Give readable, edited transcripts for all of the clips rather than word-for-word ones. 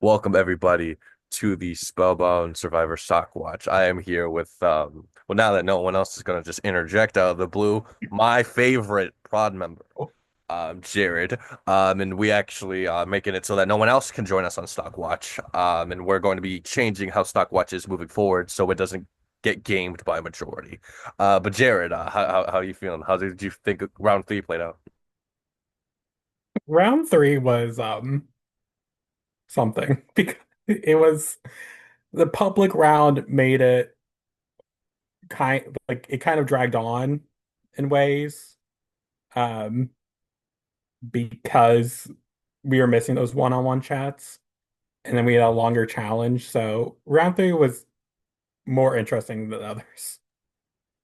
Welcome everybody to the Spellbound Survivor Stockwatch. I am here with well, now that no one else is gonna just interject out of the blue, my favorite prod member, Jared. And we actually making it so that no one else can join us on Stockwatch. And we're going to be changing how Stockwatch is moving forward so it doesn't get gamed by majority. But Jared, how are you feeling? How did you think round three played out? Round three was something because it was the public round made it kind of dragged on in ways um because we were missing those one-on-one chats, and then we had a longer challenge. So round three was more interesting than others.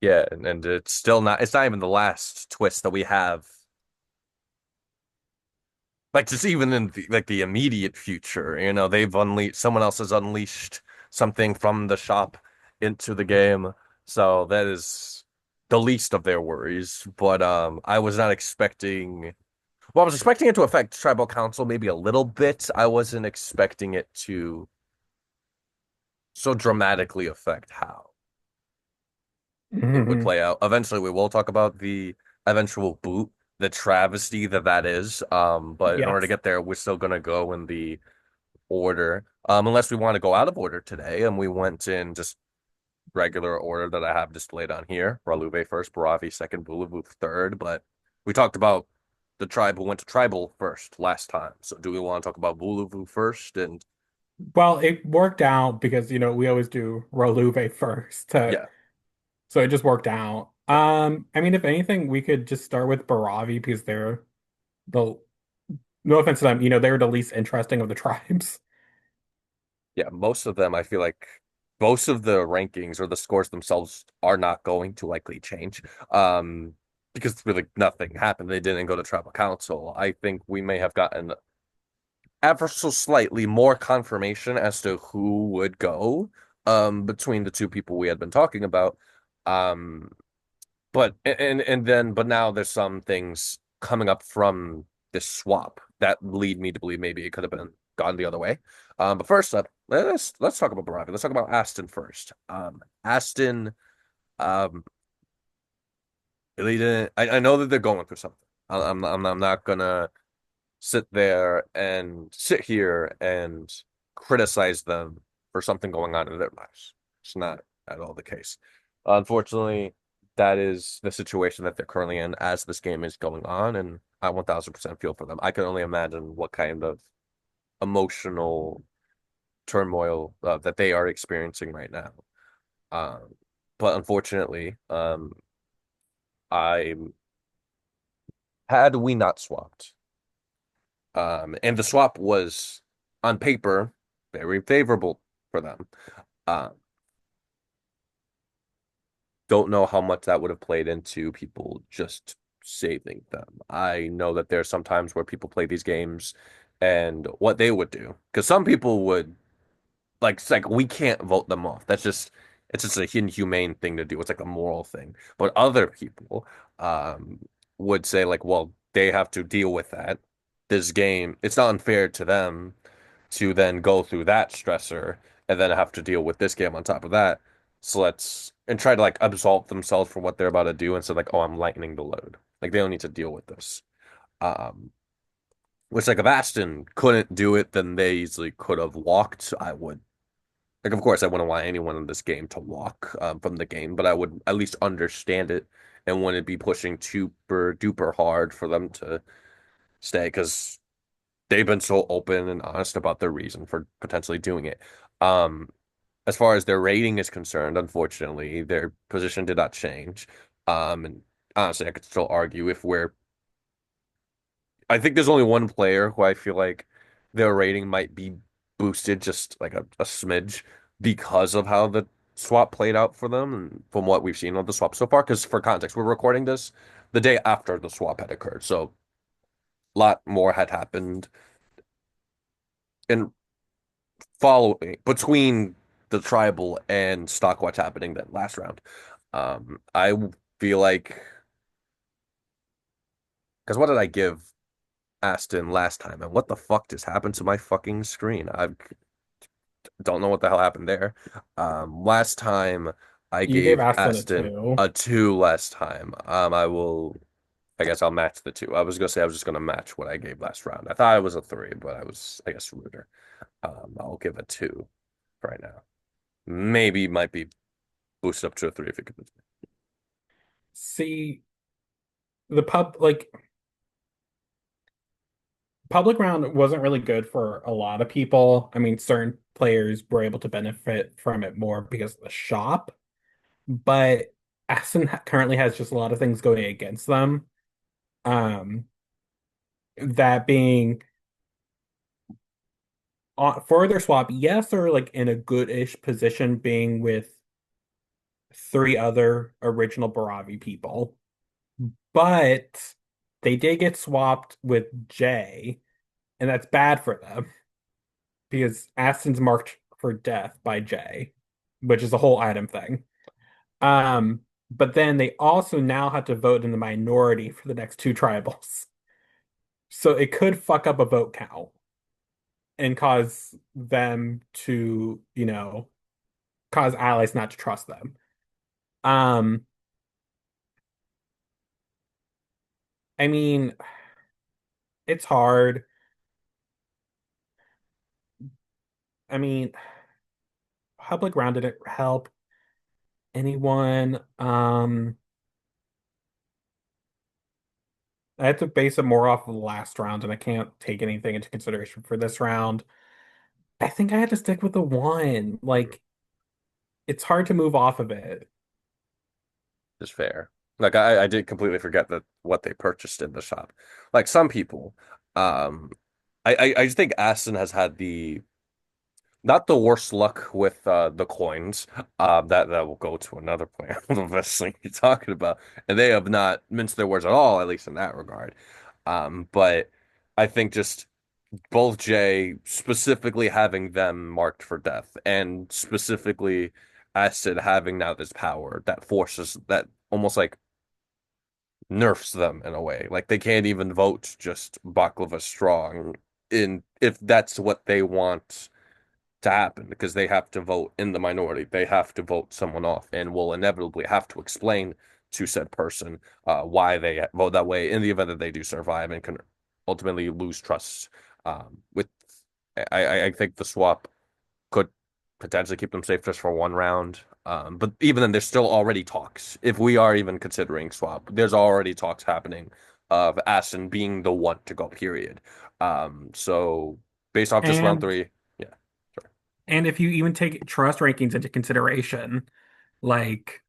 Yeah, and it's not even the last twist that we have. Like just even in the immediate future, they've unleashed someone else has unleashed something from the shop into the game. So that is the least of their worries. But I was not expecting I was expecting it to affect Tribal Council maybe a little bit. I wasn't expecting it to so dramatically affect how it would Mhm. play out. Eventually we will talk about the eventual boot, the travesty that is. But in order to Yes. get there, we're still gonna go in the order. Unless we want to go out of order today, and we went in just regular order that I have displayed on here. Raluve first, Baravi second, Bulavu third. But we talked about the tribe who went to tribal first last time. So do we want to talk about Bulavu first? And Well, it worked out because we always do Roluve first. yeah, So it just worked out. yeah, I mean, if anything, we could just start with Baravi because they're the no offense to them, they were the least interesting of the tribes. yeah. Most of them, I feel like most of the rankings or the scores themselves are not going to likely change. Because really nothing happened. They didn't go to tribal council. I think we may have gotten ever so slightly more confirmation as to who would go between the two people we had been talking about. Um but now there's some things coming up from this swap that lead me to believe maybe it could have been gone the other way. But first up, let's talk about Baravi. Let's talk about Aston first. Aston really didn't I know that they're going through something. I'm not gonna sit here and criticize them for something going on in their lives. It's not at all the case. Unfortunately, that is the situation that they're currently in as this game is going on, and I 1000% feel for them. I can only imagine what kind of emotional turmoil that they are experiencing right now. Um, but unfortunately, I had we not swapped, and the swap was on paper very favorable for them. Um, don't know how much that would have played into people just saving them. I know that there's some times where people play these games and what they would do, because some people would like it's like we can't vote them off. It's just a inhumane thing to do. It's like a moral thing. But other people um would say like, well, they have to deal with that. This game, it's not unfair to them to then go through that stressor and then have to deal with this game on top of that. So let's and try to like absolve themselves from what they're about to do and say like, oh, I'm lightening the load. Like they don't need to deal with this. Um, which like if Ashton couldn't do it, then they easily could have walked. I would like, of course, I wouldn't want anyone in this game to walk from the game, but I would at least understand it and wouldn't be pushing super duper hard for them to stay because they've been so open and honest about their reason for potentially doing it. Um, as far as their rating is concerned, unfortunately, their position did not change. And honestly, I could still argue if we're I think there's only one player who I feel like their rating might be boosted just like a smidge because of how the swap played out for them and from what we've seen of the swap so far. Because for context, we're recording this the day after the swap had occurred. So a lot more had happened and following between the tribal and Stockwatch happening that last round. I feel like because what did I give? Aston last time, and what the fuck just happened to my fucking screen? I don't know what the hell happened there. Last time I You gave gave Aston a Aston two. a two last time. I guess I'll match the two. I was gonna say I was just gonna match what I gave last round. I thought it was a three, but I guess, ruder. I'll give a two right now. Maybe might be boosted up to a three if it could. See, the public round wasn't really good for a lot of people. I mean, certain players were able to benefit from it more because of the shop, but currently has just a lot of things going against them. Um, that being for their swap, yes, they're like in a good-ish position being with three other original Baravi people, but they did get swapped with Jay, and that's bad for them because Aston's marked for death by Jay, which is a whole item thing. But then they also now have to vote in the minority for the next two tribals. So it could fuck up a vote count and cause them to, cause allies not to trust them. Um, I mean, it's hard. I mean, public round didn't help anyone. I had to base it more off of the last round, and I can't take anything into consideration for this round. I think I had to stick with the one. Like, it's hard to move off of it. Is fair. Like I did completely forget that what they purchased in the shop. Like some people, um, I just think Aston has had the not the worst luck with the coins. That will go to another player. The best thing you're talking about, and they have not minced their words at all, at least in that regard. But I think just both Jay specifically having them marked for death, and specifically Aston having now this power that forces that almost like nerfs them in a way. Like they can't even vote just baklava strong in if that's what they want to happen because they have to vote in the minority. They have to vote someone off and will inevitably have to explain to said person why they vote that way in the event that they do survive and can ultimately lose trust. With I think the swap could potentially keep them safe just for one round. But even then, there's still already talks. If we are even considering swap, there's already talks happening of Aston being the one to go, period. So based off just round And three, yeah, sure. and if you even take trust rankings into consideration, like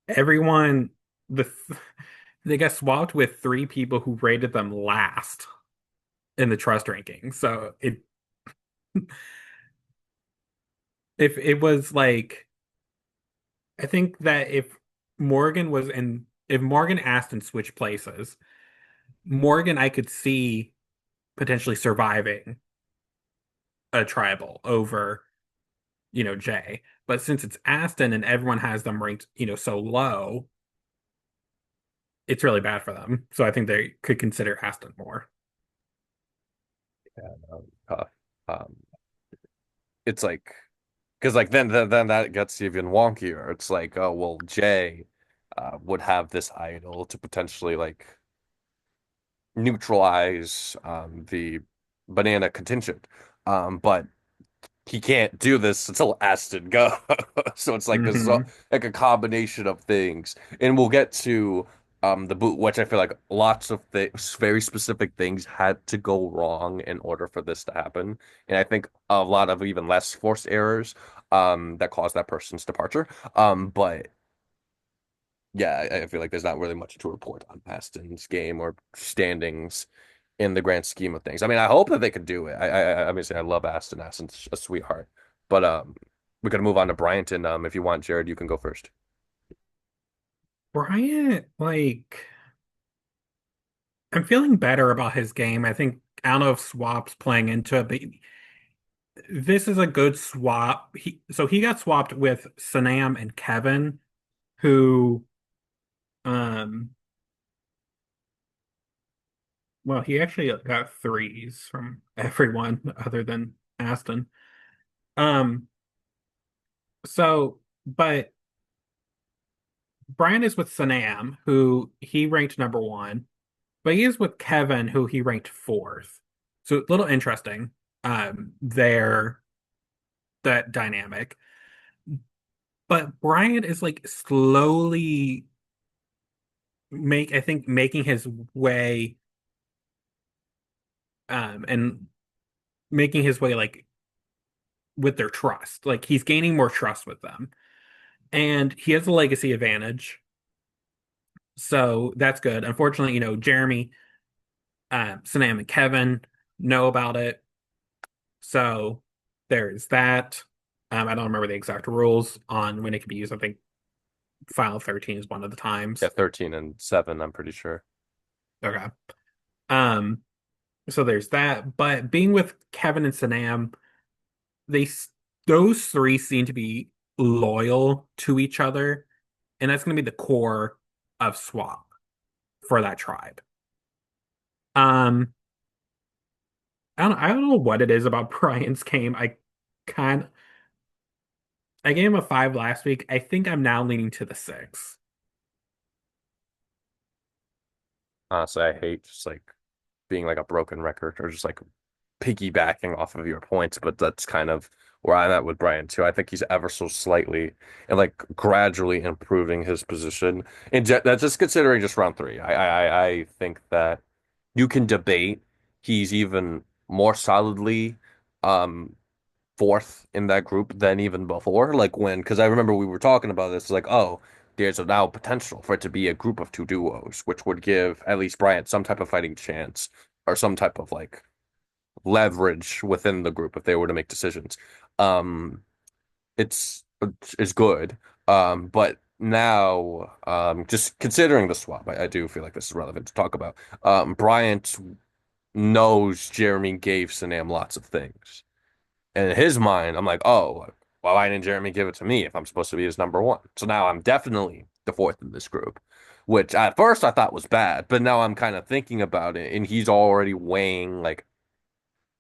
everyone the they got swapped with three people who rated them last in the trust ranking. So if it was like I think that if Morgan asked and switched places, Morgan I could see potentially surviving a tribal over, Jay. But since it's Aston and everyone has them ranked, so low, it's really bad for them. So I think they could consider Aston more. Yeah, no, tough. Um, it's like because like then that gets even wonkier. It's like, oh well, Jay would have this idol to potentially like neutralize the banana contingent. But he can't do this until Aston goes. So it's like this is Hmm. like a combination of things. And we'll get to the boot, which I feel like lots of things, very specific things had to go wrong in order for this to happen. And I think a lot of even less forced errors that caused that person's departure. But yeah, I feel like there's not really much to report on Aston's game or standings in the grand scheme of things. I mean, I hope that they could do it. Obviously I love Aston. Aston's a sweetheart. But we could move on to Bryant, and if you want, Jared, you can go first. Bryant, like, I'm feeling better about his game. I don't know if swap's playing into it, but this is a good swap. So he got swapped with Sanam and Kevin, who um Well, he actually got threes from everyone other than Aston. Um, but Brian is with Sanam, who he ranked number one, but he is with Kevin, who he ranked fourth. So a little interesting, there that dynamic. But Brian is like slowly I think making his way, and making his way like with their trust. Like he's gaining more trust with them. And he has a legacy advantage. So that's good. Unfortunately, Jeremy, Sanam, and Kevin know about it. So there is that. I don't remember the exact rules on when it can be used. I think Final 13 is one of the Yeah, times. 13 and 7, I'm pretty sure. Okay. Um, so there's that. But being with Kevin and Sanam, they those three seem to be loyal to each other, and that's going to be the core of Swap for that tribe. Um, I don't know what it is about Brian's game. Kind I gave him a five last week. I think I'm now leaning to the six. Honestly, I hate just like being like a broken record or just like piggybacking off of your points, but that's kind of where I'm at with Brian too. I think he's ever so slightly and like gradually improving his position. And that's just considering just round three. I think that you can debate he's even more solidly um fourth in that group than even before. Like when, because I remember we were talking about this, like, oh, there's a now potential for it to be a group of two duos, which would give at least Bryant some type of fighting chance or some type of like leverage within the group if they were to make decisions. Um, it's it's good. But now, just considering the swap, I do feel like this is relevant to talk about. Bryant knows Jeremy gave Sanam lots of things. And in his mind, I'm like, oh, well, why didn't Jeremy give it to me if I'm supposed to be his number one? So now I'm definitely the fourth in this group, which at first I thought was bad, but now I'm kind of thinking about it, and he's already weighing like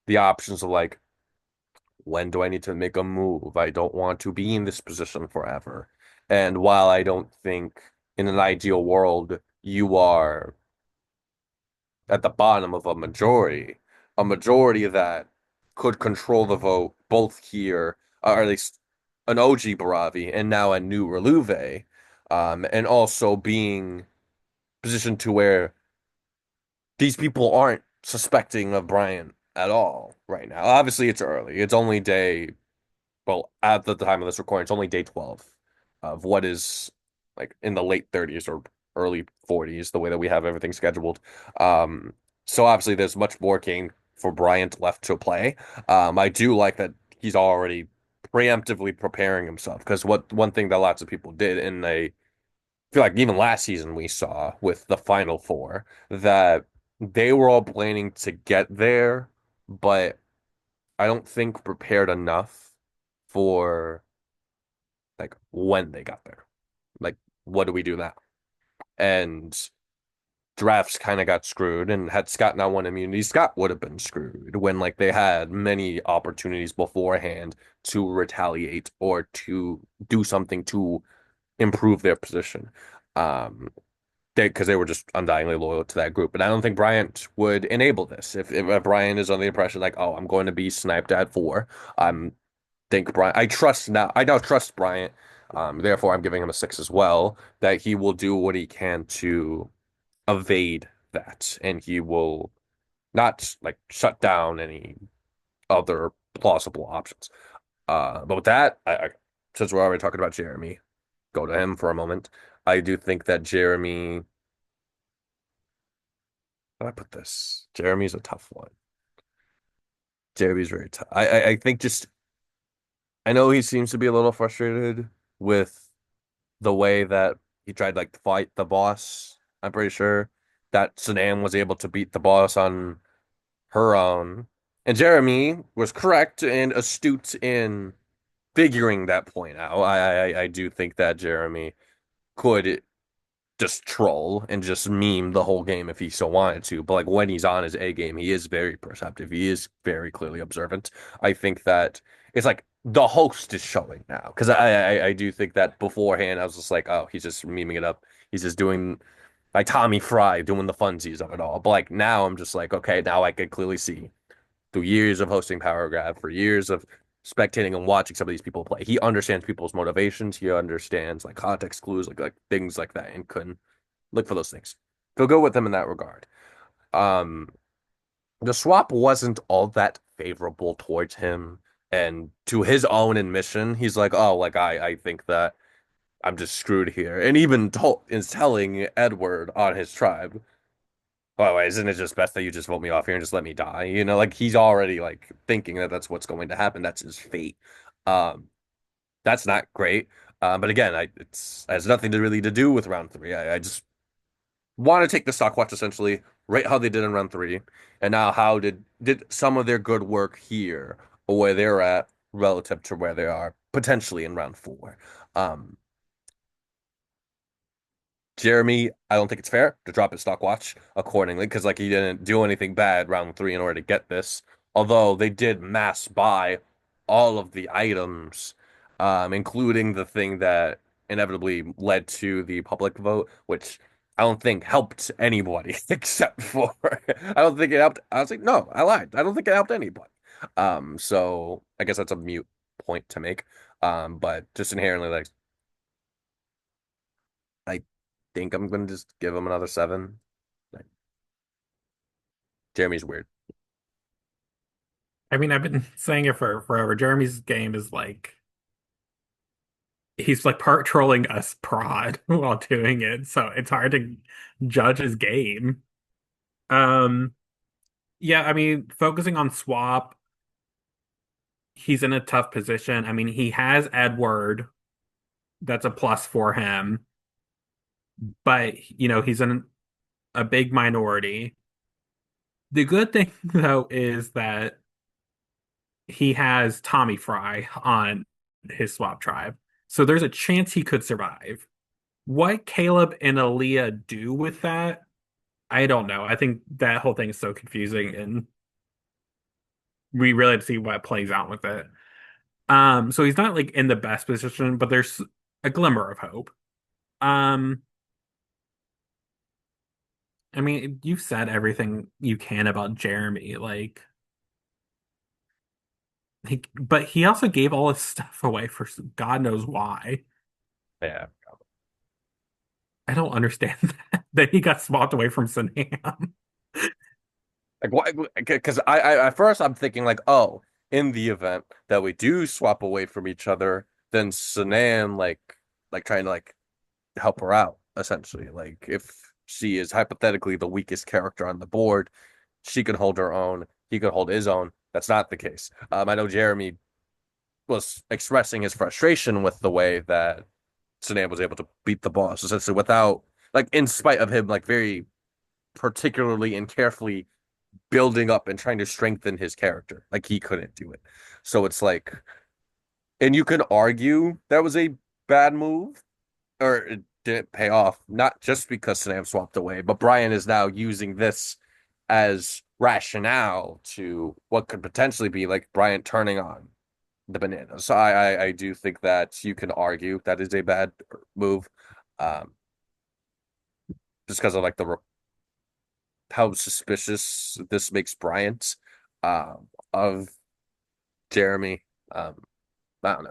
the options of like, when do I need to make a move? I don't want to be in this position forever. And while I don't think in an ideal world you are at the bottom of a majority that could control the vote both here, or at least an OG Baravi and now a new Reluve, and also being positioned to where these people aren't suspecting of Bryant at all right now. Obviously, it's early. It's only day well, at the time of this recording, it's only day 12 of what is like in the late 30s or early 40s, the way that we have everything scheduled. Um, so obviously there's much more game for Bryant left to play. I do like that he's already preemptively preparing himself because what one thing that lots of people did, and I feel like even last season we saw with the Final Four that they were all planning to get there, but I don't think prepared enough for like when they got there. Like, what do we do now? And drafts kind of got screwed. And had Scott not won immunity, Scott would have been screwed when like they had many opportunities beforehand to retaliate or to do something to improve their position. Um, because they were just undyingly loyal to that group. And I don't think Bryant would enable this. If Bryant is under the impression like, oh, I'm going to be sniped at four, I'm think Bryant. I trust now. I now trust Bryant. Therefore, I'm giving him a six as well. That he will do what he can to evade that, and he will not like shut down any other plausible options. But with that, since we're already talking about Jeremy, go to him for a moment. I do think that Jeremy. How do I put this? Jeremy's a tough one. Jeremy's very tough. I think just I know he seems to be a little frustrated with the way that he tried like to fight the boss. I'm pretty sure that Sanam was able to beat the boss on her own. And Jeremy was correct and astute in figuring that point out. I do think that Jeremy could just troll and just meme the whole game if he so wanted to. But like when he's on his A game, he is very perceptive. He is very clearly observant. I think that it's like the host is showing now because I do think that beforehand I was just like, oh, he's just memeing it up. He's just doing like Tommy Fry doing the funsies of it all. But like now I'm just like, okay, now I can clearly see through years of hosting Power Grab, for years of spectating and watching some of these people play. He understands people's motivations. He understands like context clues, like things like that, and can look for those things. Feel good with him in that regard. Um, the swap wasn't all that favorable towards him, and to his own admission, he's like, "Oh, like I think that I'm just screwed here," and even told is telling Edward on his tribe, "Oh, isn't it just best that you just vote me off here and just let me die?" You know, like he's already like thinking that that's what's going to happen. That's his fate. Um, that's not great. But again, it's has nothing to really to do with round three. I just want to take the Stockwatch essentially, rate how they did in round three, and now how did some of their good work here or where they're at relative to where they are potentially in round four. Um, Jeremy, I don't think it's fair to drop his Stockwatch accordingly because like he didn't do anything bad round three in order to get this. Although they did mass buy all of the items, including the thing that inevitably led to the public vote, which I don't think helped anybody except for I don't think it helped. I was like, no, I lied. I don't think it helped anybody. So I guess that's a mute point to make. But just inherently like I think I'm gonna just give him another seven. Like, Jeremy's weird. I mean, I've been saying it for forever. Jeremy's game is like he's like part trolling us prod while doing it, so it's hard to judge his game. Um, yeah, I mean, focusing on swap, he's in a tough position. I mean, he has Edward, that's a plus for him, but he's in a big minority. The good thing though is that he has Tommy Fry on his swap tribe. So there's a chance he could survive. What Caleb and Aaliyah do with that, I don't know. I think that whole thing is so confusing and we really have to see what plays out with it. So he's not like in the best position, but there's a glimmer of hope. Um, I mean, you've said everything you can about Jeremy, like but he also gave all his stuff away for God knows why. Yeah. I don't understand that he got swapped away from Sanam. Like why? Because at first I'm thinking like, oh, in the event that we do swap away from each other, then Sanan like trying to like help her out essentially. Like if she is hypothetically the weakest character on the board, she can hold her own. He could hold his own. That's not the case. I know Jeremy was expressing his frustration with the way that Sanan was able to beat the boss, essentially without like in spite of him like very particularly and carefully building up and trying to strengthen his character. Like he couldn't do it. So it's like, and you can argue that was a bad move or it didn't pay off, not just because Sanan swapped away, but Brian is now using this as rationale to what could potentially be like Brian turning on the banana. So I do think that you can argue that is a bad move, um, just because of like the how suspicious this makes Bryant of Jeremy. I don't know.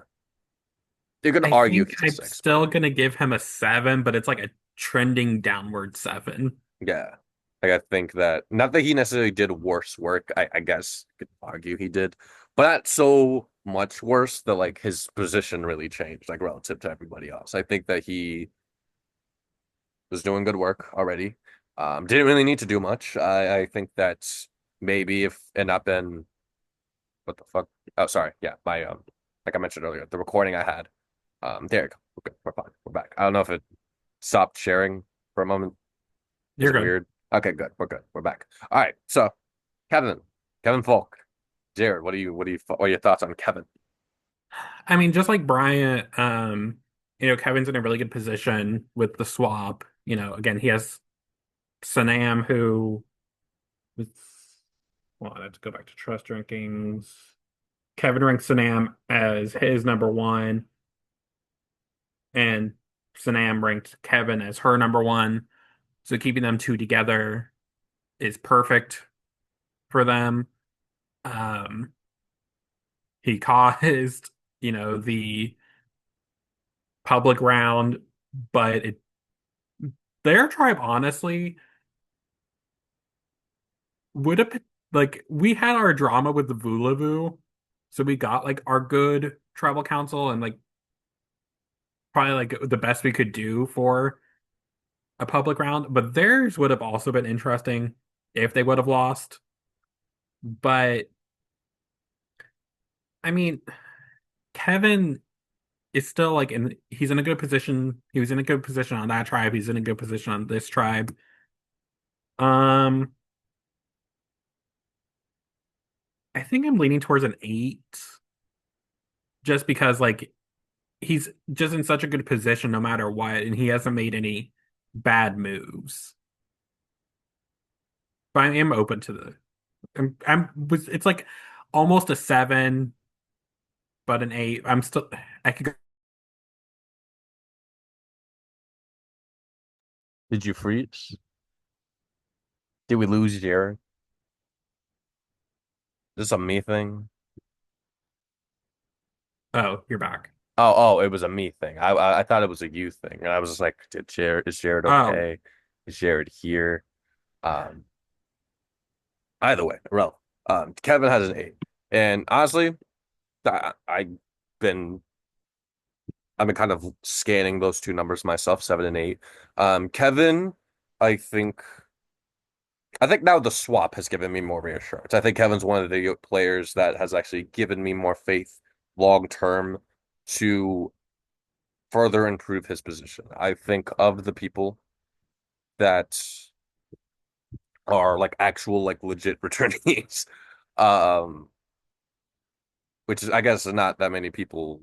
You can I argue think he's a I'm six, but still gonna give him a 7, but it's like a trending downward 7. yeah. Like I think that not that he necessarily did worse work. I guess you could argue he did, but not so much worse that like his position really changed, like relative to everybody else. I think that he was doing good work already. Didn't really need to do much. I think that maybe if it not been what the fuck? Oh, sorry. Yeah, my like I mentioned earlier, the recording I had. There you go. We're good. We're fine. We're back. I don't know if it stopped sharing for a moment. Was You're it good. weird? Okay, good. We're good. We're back. All right. So Kevin Falk, Jared, what are your thoughts on Kevin? I mean, just like Bryant, Kevin's in a really good position with the swap. Again, he has Sanam, who was, well, I have to go back to trust rankings. Kevin ranks Sanam as his number one, and Sanam ranked Kevin as her number one. So keeping them two together is perfect for them. Um, he caused, the public round, but their tribe honestly would have, like, we had our drama with the Vulavu, so we got like our good tribal council and like probably like the best we could do for a public round, but theirs would have also been interesting if they would have lost. But I mean, Kevin is still like he's in a good position. He was in a good position on that tribe. He's in a good position on this tribe. Um, I think I'm leaning towards an 8 just because like he's just in such a good position no matter what, and he hasn't made any bad moves. But I am open to it's like almost a 7, but an 8. I could go. Did you freeze? Did we lose Jared? Is this a me thing? Oh, you're back. Oh, it was a me thing. I thought it was a you thing, and I was just like, is Jared Oh, okay? Is Jared here? Um, Either way, relevant. Kevin has an 8, and honestly, I, I've been I've been kind of scanning those two numbers myself, 7 and 8. Kevin, I think I think now the swap has given me more reassurance. I think Kevin's one of the players that has actually given me more faith long term to further improve his position. I think of the people that are like actual like legit returnees, um, which is I guess not that many people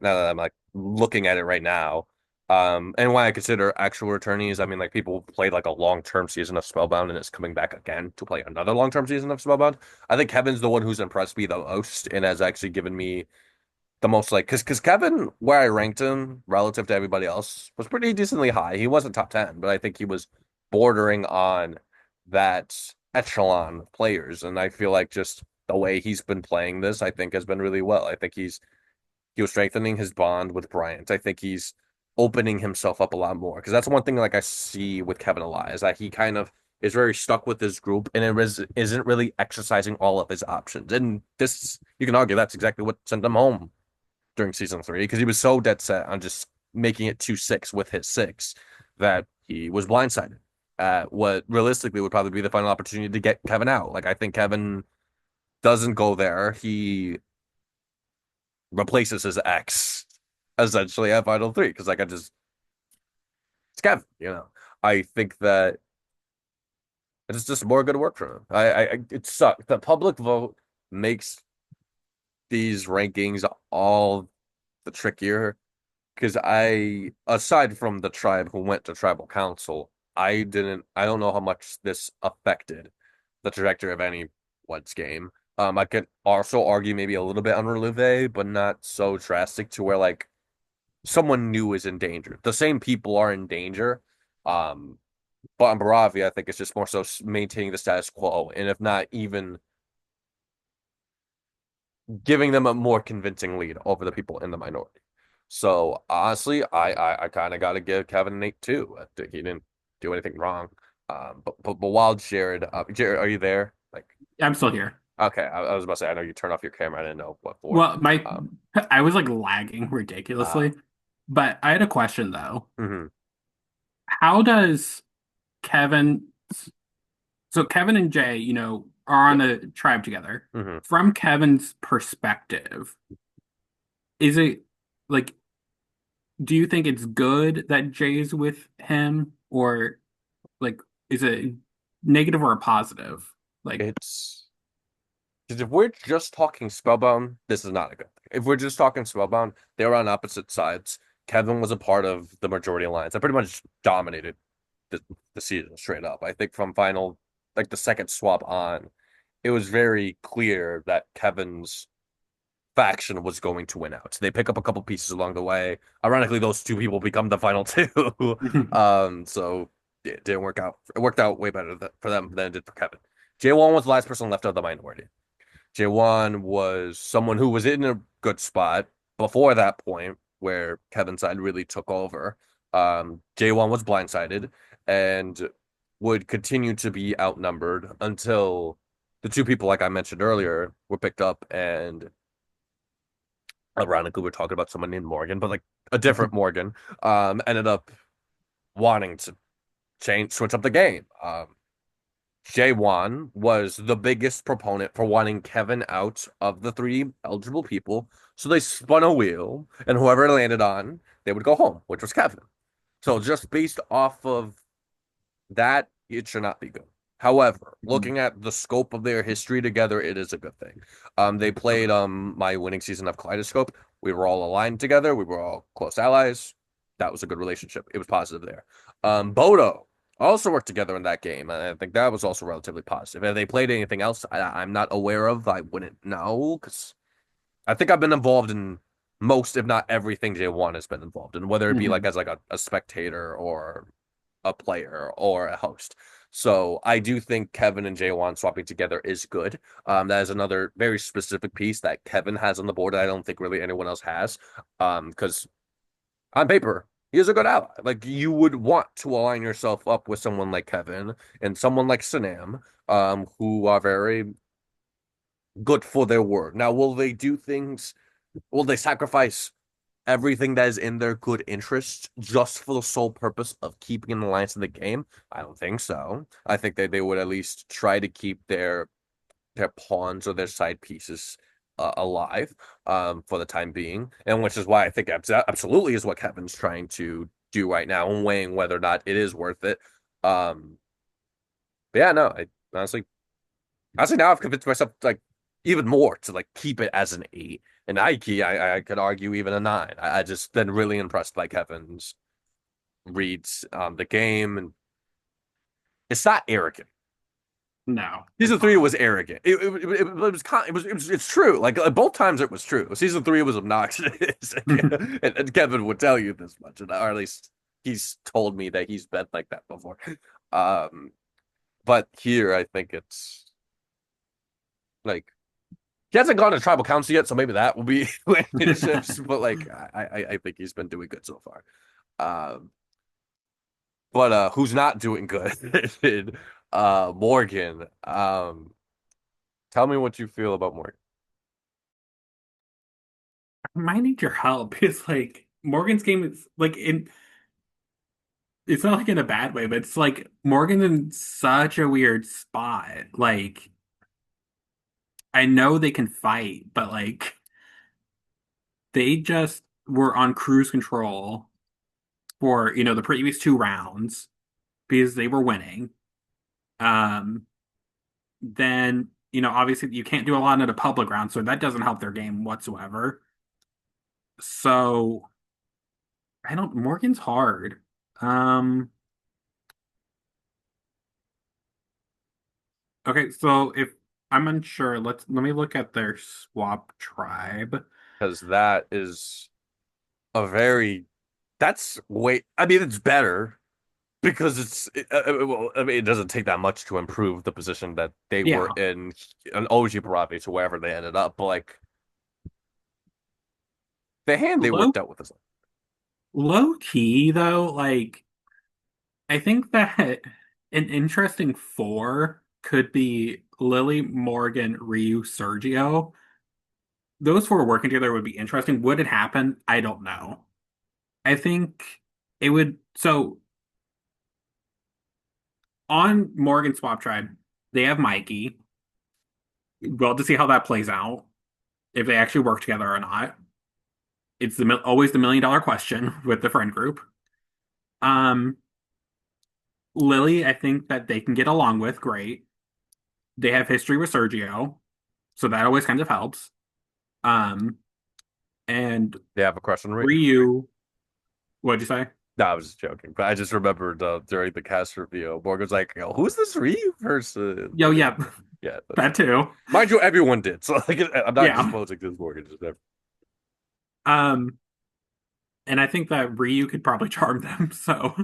now that I'm like looking at it right now. And when I consider actual returnees, I mean like people played like a long-term season of Spellbound and it's coming back again to play another long-term season of Spellbound. I think Kevin's the one who's impressed me the most and has actually given me the most like because Kevin, where I ranked him relative to everybody else, was pretty decently high. He wasn't top 10, but I think he was bordering on that echelon of players. And I feel like just the way he's been playing this, I think has been really well. I think he was strengthening his bond with Bryant. I think he's opening himself up a lot more because that's one thing like I see with Kevin a lot is that he kind of is very stuck with his group and isn't really exercising all of his options. And this, you can argue that's exactly what sent him home during season 3 because he was so dead set on just making it 2-6 with his 6 that he was blindsided at what realistically would probably be the final opportunity to get Kevin out. Like I think Kevin doesn't go there. He replaces his ex essentially at Final Three because like it's Kevin. I think that it's just more good work for him. It sucks. The public vote makes these rankings all the trickier because aside from the tribe who went to tribal council, I don't know how much this affected the trajectory of anyone's game. I could also argue maybe a little bit on Reluve, but not so drastic to where like someone new is in danger. The same people are in danger. Um, but on Baravi, I think it's just more so maintaining the status quo, and if not even giving them a more convincing lead over the people in the minority. So honestly, I kind of got to give Kevin an 8 too. He didn't do anything wrong. But while Jared, are you there? Like, I'm still here. okay, I was about to say, I know you turned off your camera. I didn't know what for. Well, my Um, I was like lagging uh, ridiculously, but I had a question though. mhm, How does Kevin, so Kevin and Jay, are yeah, on a tribe together. mhm. From Kevin's perspective, is it like, do you think it's good that Jay's with him, or like, is it negative or a positive? Like, It's Because if we're just talking Spellbound, this is not a good thing. If we're just talking Spellbound, they were on opposite sides. Kevin was a part of the majority alliance. I pretty much dominated the season straight up. I think from final, like the second swap on, it was very clear that Kevin's faction was going to win out. They pick up a couple pieces along the way. Ironically, those two people become the final two. So it didn't work out. It worked out way better for them than it did for Kevin. J1 was the last person left of the minority. J1 was someone who was in a good spot before that point where Kevin's side really took over. J1 was blindsided and would continue to be outnumbered until the two people, like I mentioned earlier, were picked up. And ironically, we're talking about someone named Morgan, but like a different Morgan, ended up wanting to switch up the game. J1 was the biggest proponent for wanting Kevin out of the three eligible people. So they spun a wheel, and whoever it landed on, they would go home, which was Kevin. So just based off of that, it should not be good. However, looking at the scope of their history together, it is a good thing. They played my winning season of Kaleidoscope. We were all aligned together. We were all close allies. That was a good relationship. It was positive there. Bodo also worked together in that game, and I think that was also relatively positive. If they played anything else, I'm not aware of. I wouldn't know because I think I've been involved in most, if not everything, J1 has been involved in, whether it be like as like a spectator or a player or a host. So I do think Kevin and J1 swapping together is good. That is another very specific piece that Kevin has on the board that I don't think really anyone else has. Because on paper, he is a good ally. Like you would want to align yourself up with someone like Kevin and someone like Sanam, who are very good for their word. Now, will they do things? Will they sacrifice everything that is in their good interest just for the sole purpose of keeping an alliance in the game? I don't think so. I think that they would at least try to keep their pawns or their side pieces alive for the time being, and which is why I think absolutely is what Kevin's trying to do right now and weighing whether or not it is worth it. Um, but yeah, no, I honestly now I've convinced myself like even more to like keep it as an eight. And I could argue even a nine. I just been really impressed by Kevin's reads the game, and it's not arrogant. No, Season it's three not. was arrogant. It's true. Like both times it was true. Season three was obnoxious, and Kevin would tell you this much, or at least he's told me that he's been like that before. Um, but here I think it's like he hasn't gone to tribal council yet, so maybe that will be when it shifts. But like I think he's been doing good so far. Um, but who's not doing good? Morgan. Tell me what you feel about Morgan. I might need your help. It's like Morgan's game is like in it's not like in a bad way, but it's like Morgan's in such a weird spot. Like I know they can fight, but like they just were on cruise control for, the previous two rounds because they were winning. Um, then, obviously you can't do a lot in a public round, so that doesn't help their game whatsoever. So Morgan's hard. Um, okay, so if I'm unsure, let me look at their swap tribe. Because that is a very that's way. I mean, it's better because well, I mean, it doesn't take that much to improve the position that they were Yeah, in an OG Parave to wherever they ended up. But like the hand they low worked out with is low key though, like I think that an interesting four could be Lily, Morgan, Ryu, Sergio. Those four working together would be interesting. Would it happen? I don't know. I think it would. So on Morgan Swap Tribe, they have Mikey. Well, to see how that plays out, if they actually work together or not. It's always the $1 million question with the friend group. Um, Lily, I think that they can get along with great. They have history with Sergio, so that always kind of helps. Um, and they have a crush on Ryu. Ryu, what'd you say? No, I was just joking. But I just remembered during the cast review, Morgan's like, "Yo, who's this Ryu person?" Yo, yeah, Yeah, that too. mind you, everyone did. So like, I'm not just Yeah. posing this Morgan. Just Um, and I think that Ryu could probably charm them. So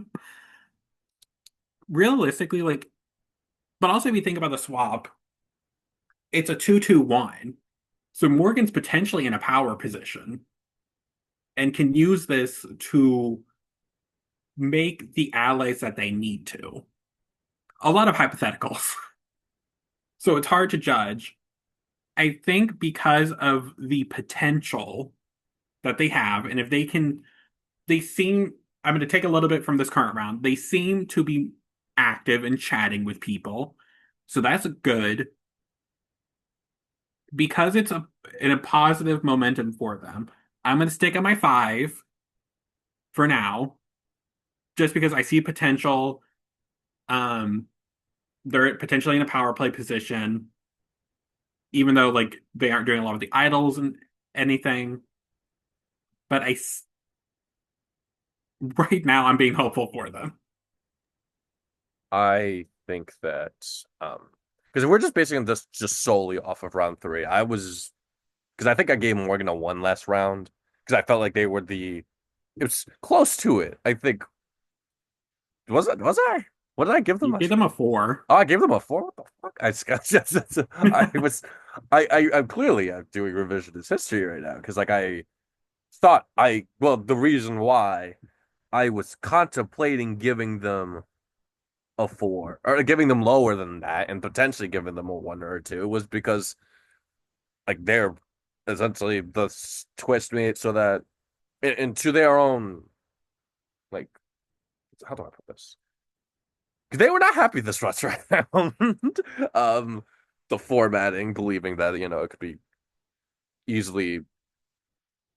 realistically, like, but also if you think about the swap, it's a 2-2-1. So Morgan's potentially in a power position and can use this to make the allies that they need to. A lot of hypotheticals. So it's hard to judge. I think because of the potential that they have, and if they can, they seem, I'm going to take a little bit from this current round. They seem to be active and chatting with people. So that's good because it's in a positive momentum for them. I'm going to stick at my 5 for now, just because I see potential. Um, they're potentially in a power play position, even though like they aren't doing a lot of the idols and anything. But right now I'm being hopeful for them. I think that because we're just basing this just solely off of round three. I was because I think I gave Morgan a one last round because I felt like they were it was close to it. I think was I? What did I give them? You give them a 4. Oh, I gave them a four. What the fuck? I was I'm clearly doing revisionist history right now because like I thought I well the reason why I was contemplating giving them a four or giving them lower than that and potentially giving them a one or a two was because like they're essentially the twist made it so that into their own like how do I put this? Because they were not happy this rush round. um, the formatting, believing that it could be easily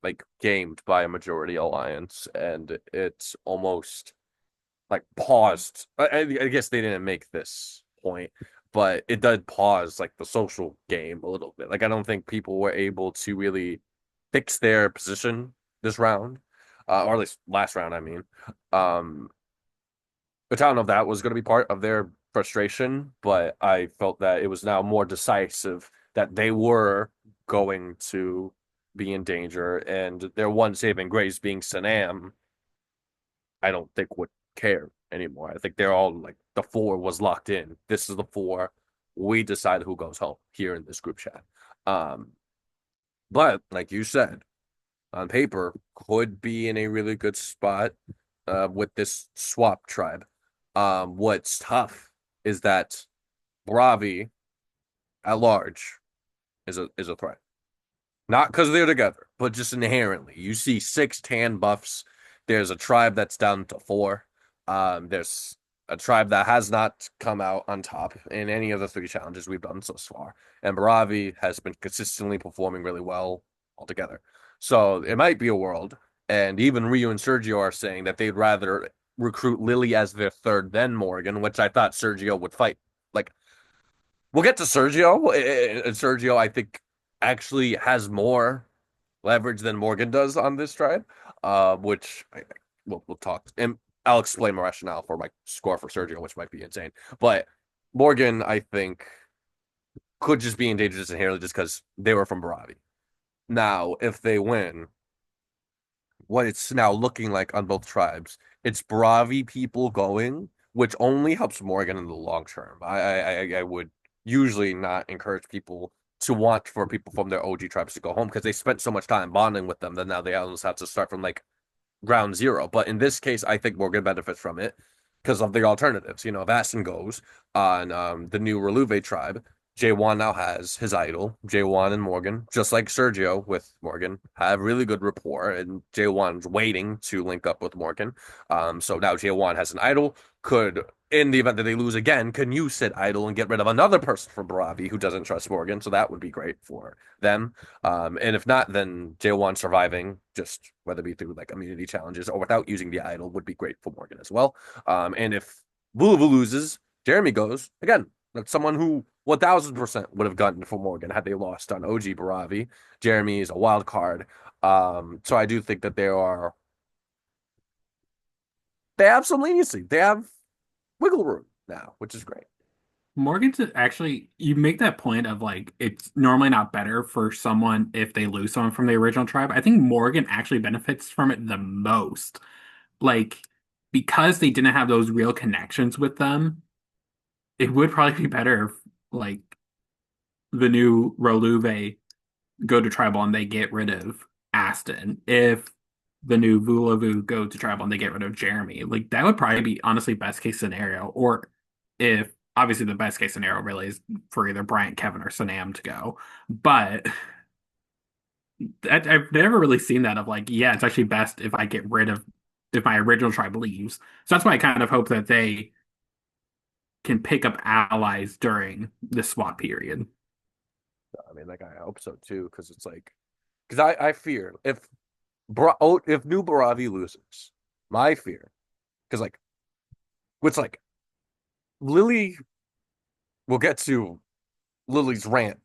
like gamed by a majority alliance, and it's almost like paused. I guess they didn't make this point, but it did pause like the social game a little bit. Like I don't think people were able to really fix their position this round, or at least last round. I mean, which I don't know if that was going to be part of their frustration, but I felt that it was now more decisive that they were going to be in danger, and their one saving grace being Sanam I don't think would care anymore. I think they're all like the four was locked in. This is the four. We decide who goes home here in this group chat. Um, but like you said, on paper, could be in a really good spot with this swap tribe. What's tough is that Bravi at large is a threat. Not because they're together, but just inherently. You see six tan buffs. There's a tribe that's down to four. There's a tribe that has not come out on top in any of the three challenges we've done so far. And Baravi has been consistently performing really well altogether. So it might be a world. And even Ryu and Sergio are saying that they'd rather recruit Lily as their third than Morgan, which I thought Sergio would fight. Like we'll get to Sergio. And Sergio, I think, actually has more leverage than Morgan does on this tribe, which we'll talk. And I'll explain my rationale for my score for Sergio, which might be insane. But Morgan, I think, could just be in danger just inherently just because they were from Baravi. Now, if they win, what it's now looking like on both tribes, it's Bravi people going, which only helps Morgan in the long term. I would usually not encourage people to want for people from their OG tribes to go home because they spent so much time bonding with them that now they almost have to start from like ground zero. But in this case, I think Morgan benefits from it because of the alternatives. If Aston goes on the new Reluve tribe, J1 now has his idol. J1 and Morgan, just like Sergio with Morgan, have really good rapport, and J1's waiting to link up with Morgan. So now J1 has an idol, could, in the event that they lose again, can use said idol and get rid of another person from Baravi who doesn't trust Morgan. So that would be great for them. And if not, then J1 surviving, just whether it be through like immunity challenges or without using the idol, would be great for Morgan as well. And if Vuluvu loses, Jeremy goes again. That's someone who 1000% would have gotten for Morgan had they lost on OG Baravi. Jeremy is a wild card. So I do think that there are they have some leniency. They have wiggle room now, which is great. Morgan's actually, you make that point of like, it's normally not better for someone if they lose someone from the original tribe. I think Morgan actually benefits from it the most. Like, because they didn't have those real connections with them, it would probably be better if, like, the new Roluve go to tribal and they get rid of Aston. If the new Vulavu go to tribal and they get rid of Jeremy, like that would probably be honestly best case scenario. Or if obviously the best case scenario really is for either Bryant, Kevin, or Sanam to go. But I've never really seen that of like, yeah, it's actually best if I get rid of if my original tribe leaves. So that's why I kind of hope that they can pick up allies during the swap period. I mean, like I hope so too, because it's like, because I fear if New Baravi loses, my fear, because like, it's like Lily will get to Lily's rant,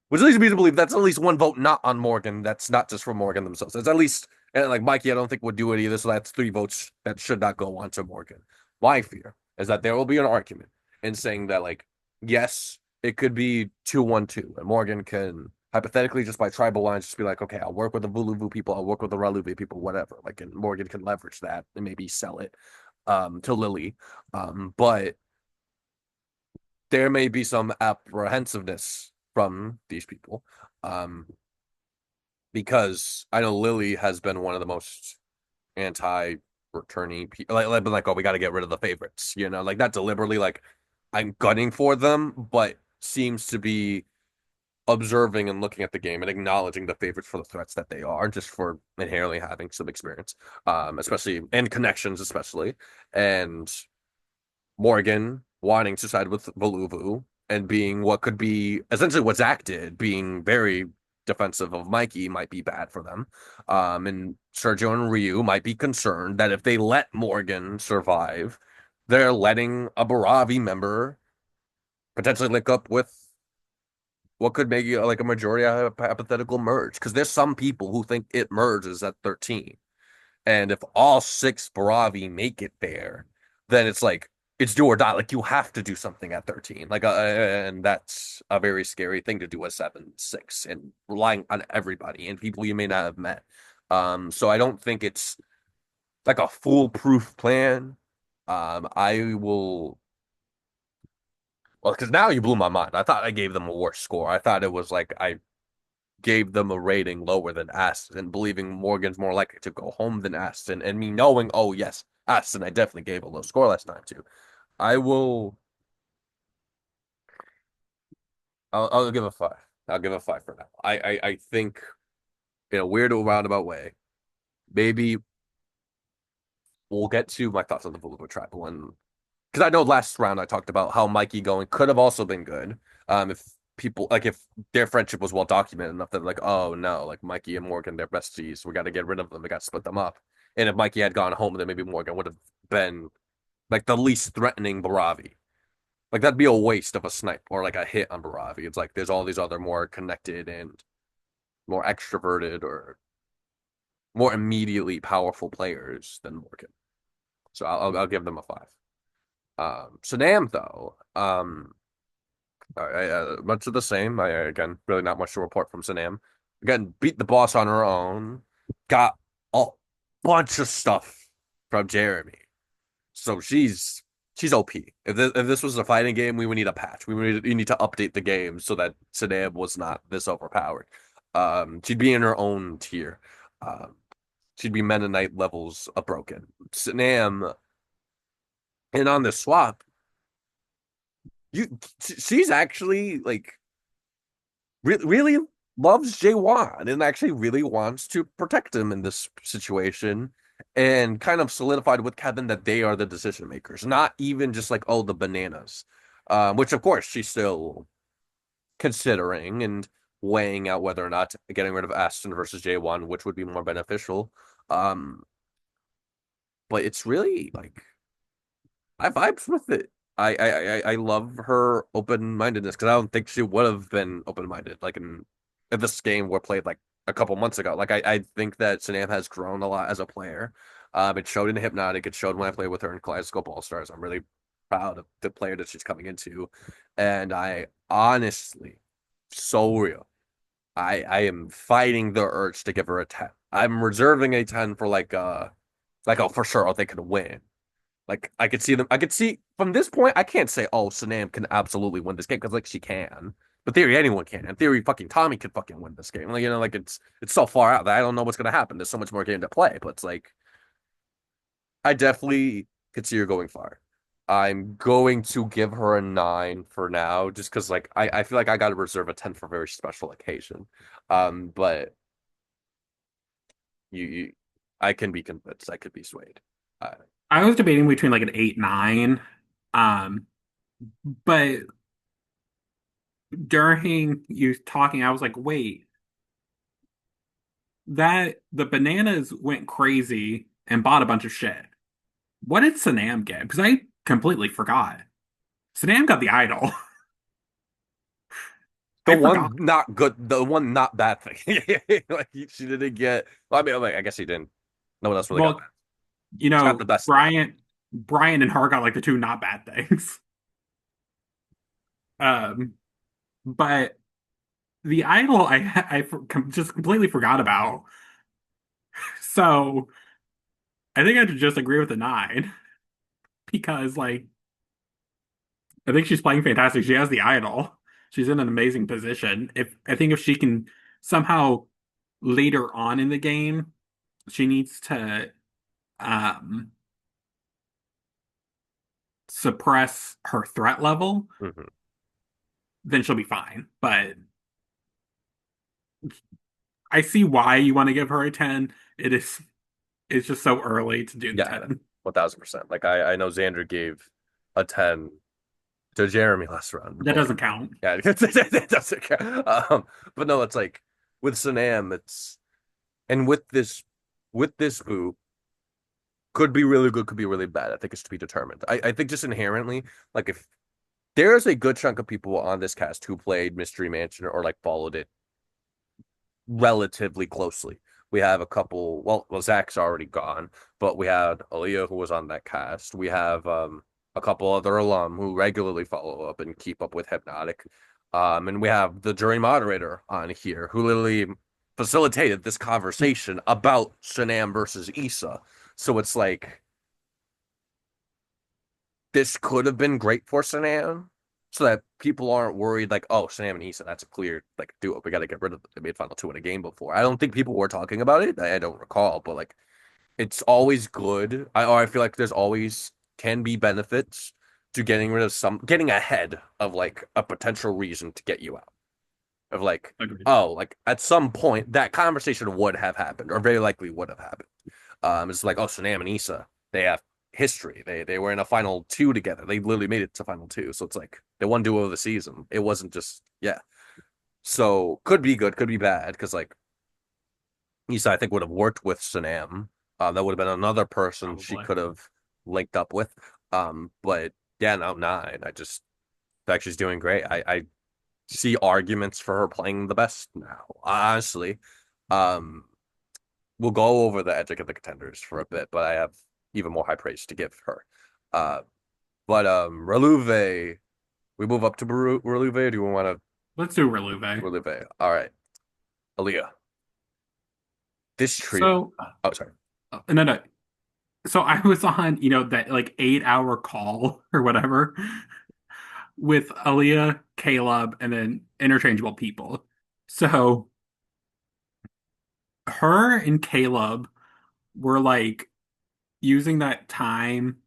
which leads me to believe that's at least one vote not on Morgan. That's not just for Morgan themselves. It's at least, and like Mikey, I don't think would do it either. So that's three votes that should not go on to Morgan. My fear is that there will be an argument in saying that, like, yes, it could be 2-1-2, and Morgan can hypothetically just by tribal lines just be like, okay, I'll work with the Vuluvu people, I'll work with the Raluvi people, whatever. Like, and Morgan can leverage that and maybe sell it to Lily. But there may be some apprehensiveness from these people. Um, because I know Lily has been one of the most anti-returning people. Been like, oh, we got to get rid of the favorites, like not deliberately, like I'm gunning for them, but seems to be observing and looking at the game and acknowledging the favorites for the threats that they are, just for inherently having some experience, especially and connections, especially, and Morgan wanting to side with Voluvu and being what could be essentially what Zach did, being very defensive of Mikey might be bad for them. And Sergio and Ryu might be concerned that if they let Morgan survive, they're letting a Baravi member potentially link up with what could make you like a majority hypothetical merge. Because there's some people who think it merges at 13. And if all six Baravi make it there, then it's like it's do or die. Like you have to do something at 13. And that's a very scary thing to do at 7-6 and relying on everybody and people you may not have met. So I don't think it's like a foolproof plan. I will. Well, because now you blew my mind. I thought I gave them a worse score. I thought it was like I gave them a rating lower than Aston, believing Morgan's more likely to go home than Aston, and me knowing, oh yes, Aston, I definitely gave a low score last time too. I will. I'll give a 5. I'll give a 5 for now. I think in a weird roundabout way, maybe we'll get to my thoughts on the Voluba Tribal and because I know last round I talked about how Mikey going could have also been good. If people like if their friendship was well documented enough that like, oh no, like Mikey and Morgan, they're besties. We got to get rid of them. We got to split them up. And if Mikey had gone home, then maybe Morgan would have been like the least threatening Baravi. Like that'd be a waste of a snipe or like a hit on Baravi. It's like there's all these other more connected and more extroverted or more immediately powerful players than Morgan. So I'll give them a 5. Sanam though, much of the same. Again, really not much to report from Sanam. Again, beat the boss on her own. Got a bunch of stuff from Jeremy. So she's OP. If this was a fighting game, we would need a patch. We need to update the game so that Sanam was not this overpowered. She'd be in her own tier. Um, she'd be Mennonite levels of broken. Sanam, and on the swap, she's actually like really loves Jaywan and actually really wants to protect him in this situation and kind of solidified with Kevin that they are the decision makers, not even just like, oh, the bananas. Which of course she's still considering and weighing out whether or not getting rid of Aston versus J1, which would be more beneficial. Um, but it's really like I vibes with it. I love her open mindedness because I don't think she would have been open minded like in if this game were played like a couple months ago. Like I think that Sanam has grown a lot as a player. It showed in Hypnotic. It showed when I played with her in Kaleidoscope All Stars. I'm really proud of the player that she's coming into, and I honestly, so real. I am fighting the urge to give her a 10. I'm reserving a 10 for like oh for sure oh, they could win. Like I could see them. I could see from this point. I can't say oh Sanam can absolutely win this game because like she can. But theory anyone can. In theory, fucking Tommy could fucking win this game. Like like it's so far out that I don't know what's gonna happen. There's so much more game to play. But it's like I definitely could see her going far. I'm going to give her a 9 for now, just because like I feel like I got to reserve a 10 for a very special occasion. But you I can be convinced. I could be swayed. Uh, I was debating between like an 8, 9. Um, but during you talking, I was like, wait, that the bananas went crazy and bought a bunch of shit. What did Sanam get? Because I completely forgot. Sanam got the idol. the I forgot. one not good, the one not bad thing. Like she didn't get. Well, I mean, like, I guess he didn't. No one else really got Well, that. She got the best thing. Brian and her got like the two not bad things. Um, but the idol just completely forgot about. So I think I have to just agree with the 9 because like I think she's playing fantastic. She has the idol. She's in an amazing position. If I think if she can somehow later on in the game, she needs to um suppress her threat level, Hmm. then she'll be fine. But I see why you want to give her a 10. It's just so early to do the Yeah, 10. 1000%. Like I know Xander gave a 10 to Jeremy last round, That but like doesn't count. yeah, it doesn't count. But no, it's like with Sanam, it's and with this group could be really good, could be really bad. I think it's to be determined. I think just inherently, like if there's a good chunk of people on this cast who played Mystery Mansion or like followed it relatively closely. We have a couple. Well, Zach's already gone, but we had Aaliyah who was on that cast. We have a couple other alum who regularly follow up and keep up with Hypnotic. And we have the jury moderator on here who literally facilitated this conversation about Shanam versus Issa. So it's like this could have been great for Sanam so that people aren't worried like, oh, Sanam and Issa, that's a clear like do it. We got to get rid of them. They made final two in a game before. I don't think people were talking about it. I don't recall, but like it's always good. I feel like there's always can be benefits to getting rid of getting ahead of like a potential reason to get you out. Of like, Agreed. oh, like at some point that conversation would have happened or very likely would have happened. It's like, oh, Sanam and Issa, they have history. They were in a final two together. They literally made it to final two. So it's like they won duo of the season. It wasn't just yeah. So could be good, could be bad because like Issa, I think would have worked with Sanam. That would have been another person she Probably. could have linked up with. But yeah, no, 9. In fact, she's doing great. I see arguments for her playing the best now. Honestly, um, we'll go over the Edge of the contenders for a bit, but I have even more high praise to give her. Uh, but Reluve, we move up to Reluve. Or do we want to Let's do Reluve. Reluve? All right, Aaliyah. This trio. So, Oh, sorry. no, no. So I was on, that like 8 hour call or whatever with Aaliyah, Caleb, and then interchangeable people. So her and Caleb were like using that time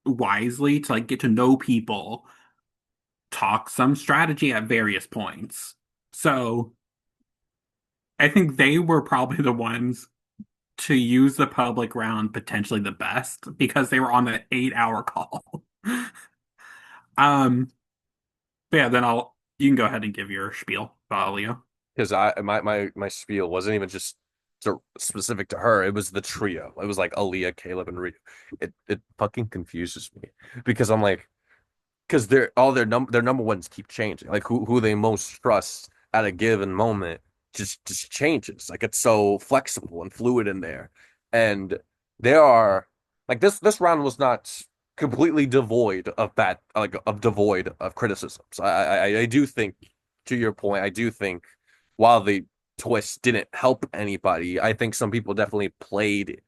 wisely to like get to know people, talk some strategy at various points. So I think they were probably the ones to use the public round potentially the best because they were on that 8 hour call. Um, but yeah, then you can go ahead and give your spiel about Leo. Because my spiel wasn't even just specific to her. It was the trio. It was like Aaliyah, Caleb, and Ryu. It fucking confuses me because I'm like, because they're all their number ones keep changing. Like who they most trust at a given moment just changes. Like it's so flexible and fluid in there. And there are like this round was not completely devoid of bad of devoid of criticisms. I do think to your point, I do think while the twist didn't help anybody, I think some people definitely played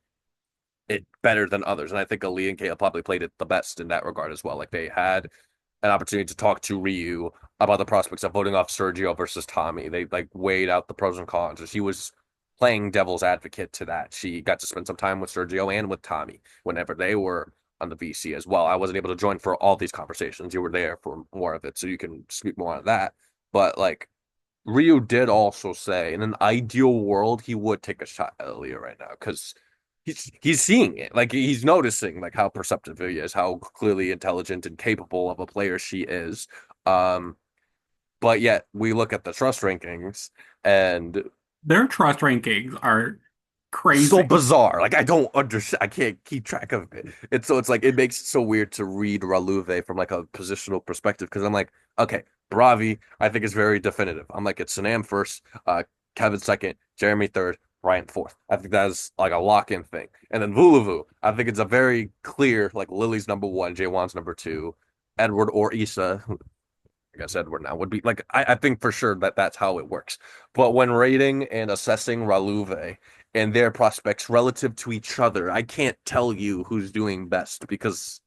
it better than others. And I think Ali and Caleb probably played it the best in that regard as well. Like they had an opportunity to talk to Ryu about the prospects of voting off Sergio versus Tommy. They like weighed out the pros and cons. She was playing devil's advocate to that. She got to spend some time with Sergio and with Tommy whenever they were on the VC as well. I wasn't able to join for all these conversations. You were there for more of it, so you can speak more on that. But like Ryu did also say, in an ideal world, he would take a shot at Aaliyah right now because he's seeing it. Like he's noticing like how perceptive he is, how clearly intelligent and capable of a player she is. Um, but yet we look at the trust rankings and Their trust rankings are so crazy. bizarre. Like I don't understand. I can't keep track of it. It's like it makes it so weird to read Raluve from like a positional perspective because I'm like, okay, Bravi, I think is very definitive. I'm like, it's Sanam first, Kevin second, Jeremy third, Ryan fourth. I think that is like a lock-in thing. And then Vuluvu, I think it's a very clear like Lily's number one, Jaywan's number two, Edward or Issa. I guess Edward now would be like I think for sure that that's how it works. But when rating and assessing Raluve and their prospects relative to each other, I can't tell you who's doing best because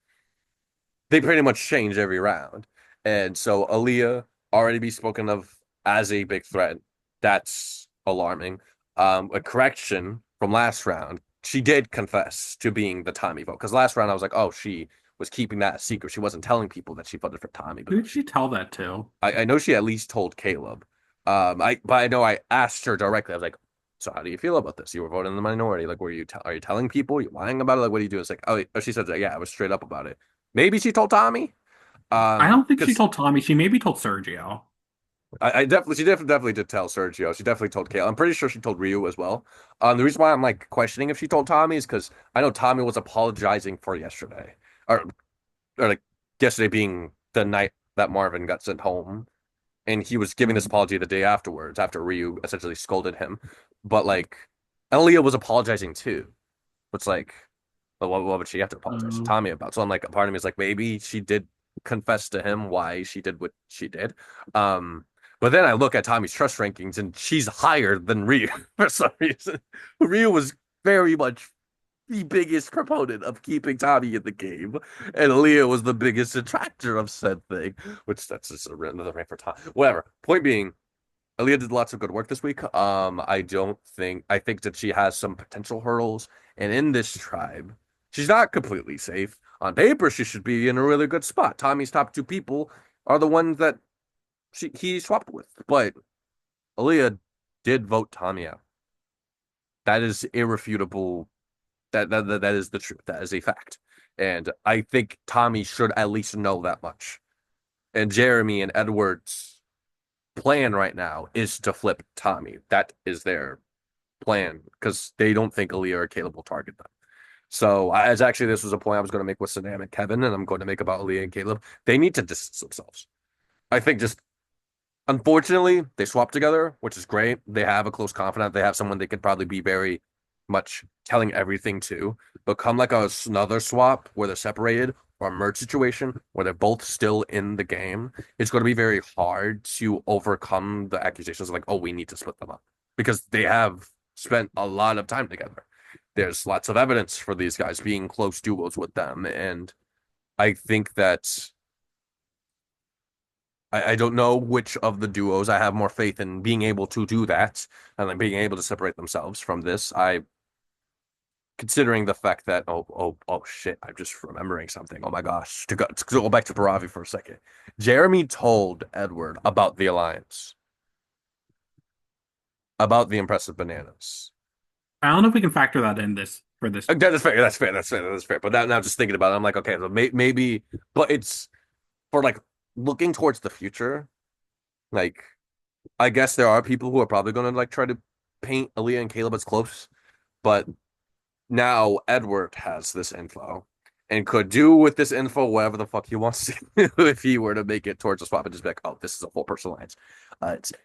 they pretty much change every round. And so Aaliyah already be spoken of as a big threat. That's alarming. A correction from last round. She did confess to being the Tommy vote because last round I was like, oh, she was keeping that a secret. She wasn't telling people that she voted for Tommy, but Who did she tell that to? I know she at least told Caleb. But I know I asked her directly. I was like, "So how do you feel about this? You were voting in the minority. Like, are you telling people? Are you lying about it? Like, what do you do?" It's like, oh, she said, "Yeah, I was straight up about it." Maybe she told Tommy. I don't think she Because told Tommy. She maybe told Sergio. I definitely, she definitely did tell Sergio. She definitely told Caleb. I'm pretty sure she told Ryu as well. The reason why I'm like questioning if she told Tommy is because I know Tommy was apologizing for yesterday, or like yesterday being the night that Marvin got sent home and he was giving this Mm. apology the day afterwards after Ryu essentially scolded him. But like Elia was apologizing too. It's like, well, what would she have to apologize to Uh, Tommy about? So I'm like, a part of me is like, maybe she did confess to him why she did what she did. Um, but then I look at Tommy's trust rankings and she's higher than Ryu for some reason. Ryu was very much the biggest proponent of keeping Tommy in the game, and Leah was the biggest detractor of said thing, which that's just another rant for time. Whatever. Point being, Aaliyah did lots of good work this week. I think that she has some potential hurdles, and in this tribe, she's not completely safe. On paper, she should be in a really good spot. Tommy's top two people are the ones that he swapped with, but Aaliyah did vote Tommy out. That is irrefutable. That is the truth. That is a fact. And I think Tommy should at least know that much. And Jeremy and Edwards' plan right now is to flip Tommy. That is their plan because they don't think Aaliyah or Caleb will target them. So, as actually, this was a point I was going to make with Saddam and Kevin, and I'm going to make about Aaliyah and Caleb. They need to distance themselves. I think just unfortunately, they swap together, which is great. They have a close confidant. They have someone they could probably be very much telling everything to. But come like another swap where they're separated or a merge situation where they're both still in the game, it's going to be very hard to overcome the accusations of like, oh, we need to split them up because they have spent a lot of time together. There's lots of evidence for these guys being close duos with them. And I think that I don't know which of the duos I have more faith in being able to do that and then being able to separate themselves from this. I considering the fact that oh shit, I'm just remembering something. Oh my gosh, to go back to Baravi for a second. Jeremy told Edward about the alliance, about the impressive bananas. I don't know if we can factor that in this for this. That's fair. That's fair. That's fair. That's fair. But now just thinking about it, I'm like, okay, so maybe, but it's for like looking towards the future. Like, I guess there are people who are probably going to like try to paint Aaliyah and Caleb as close, but now Edward has this info and could do with this info whatever the fuck he wants to if he were to make it towards a swap and just be like, oh, this is a full person alliance.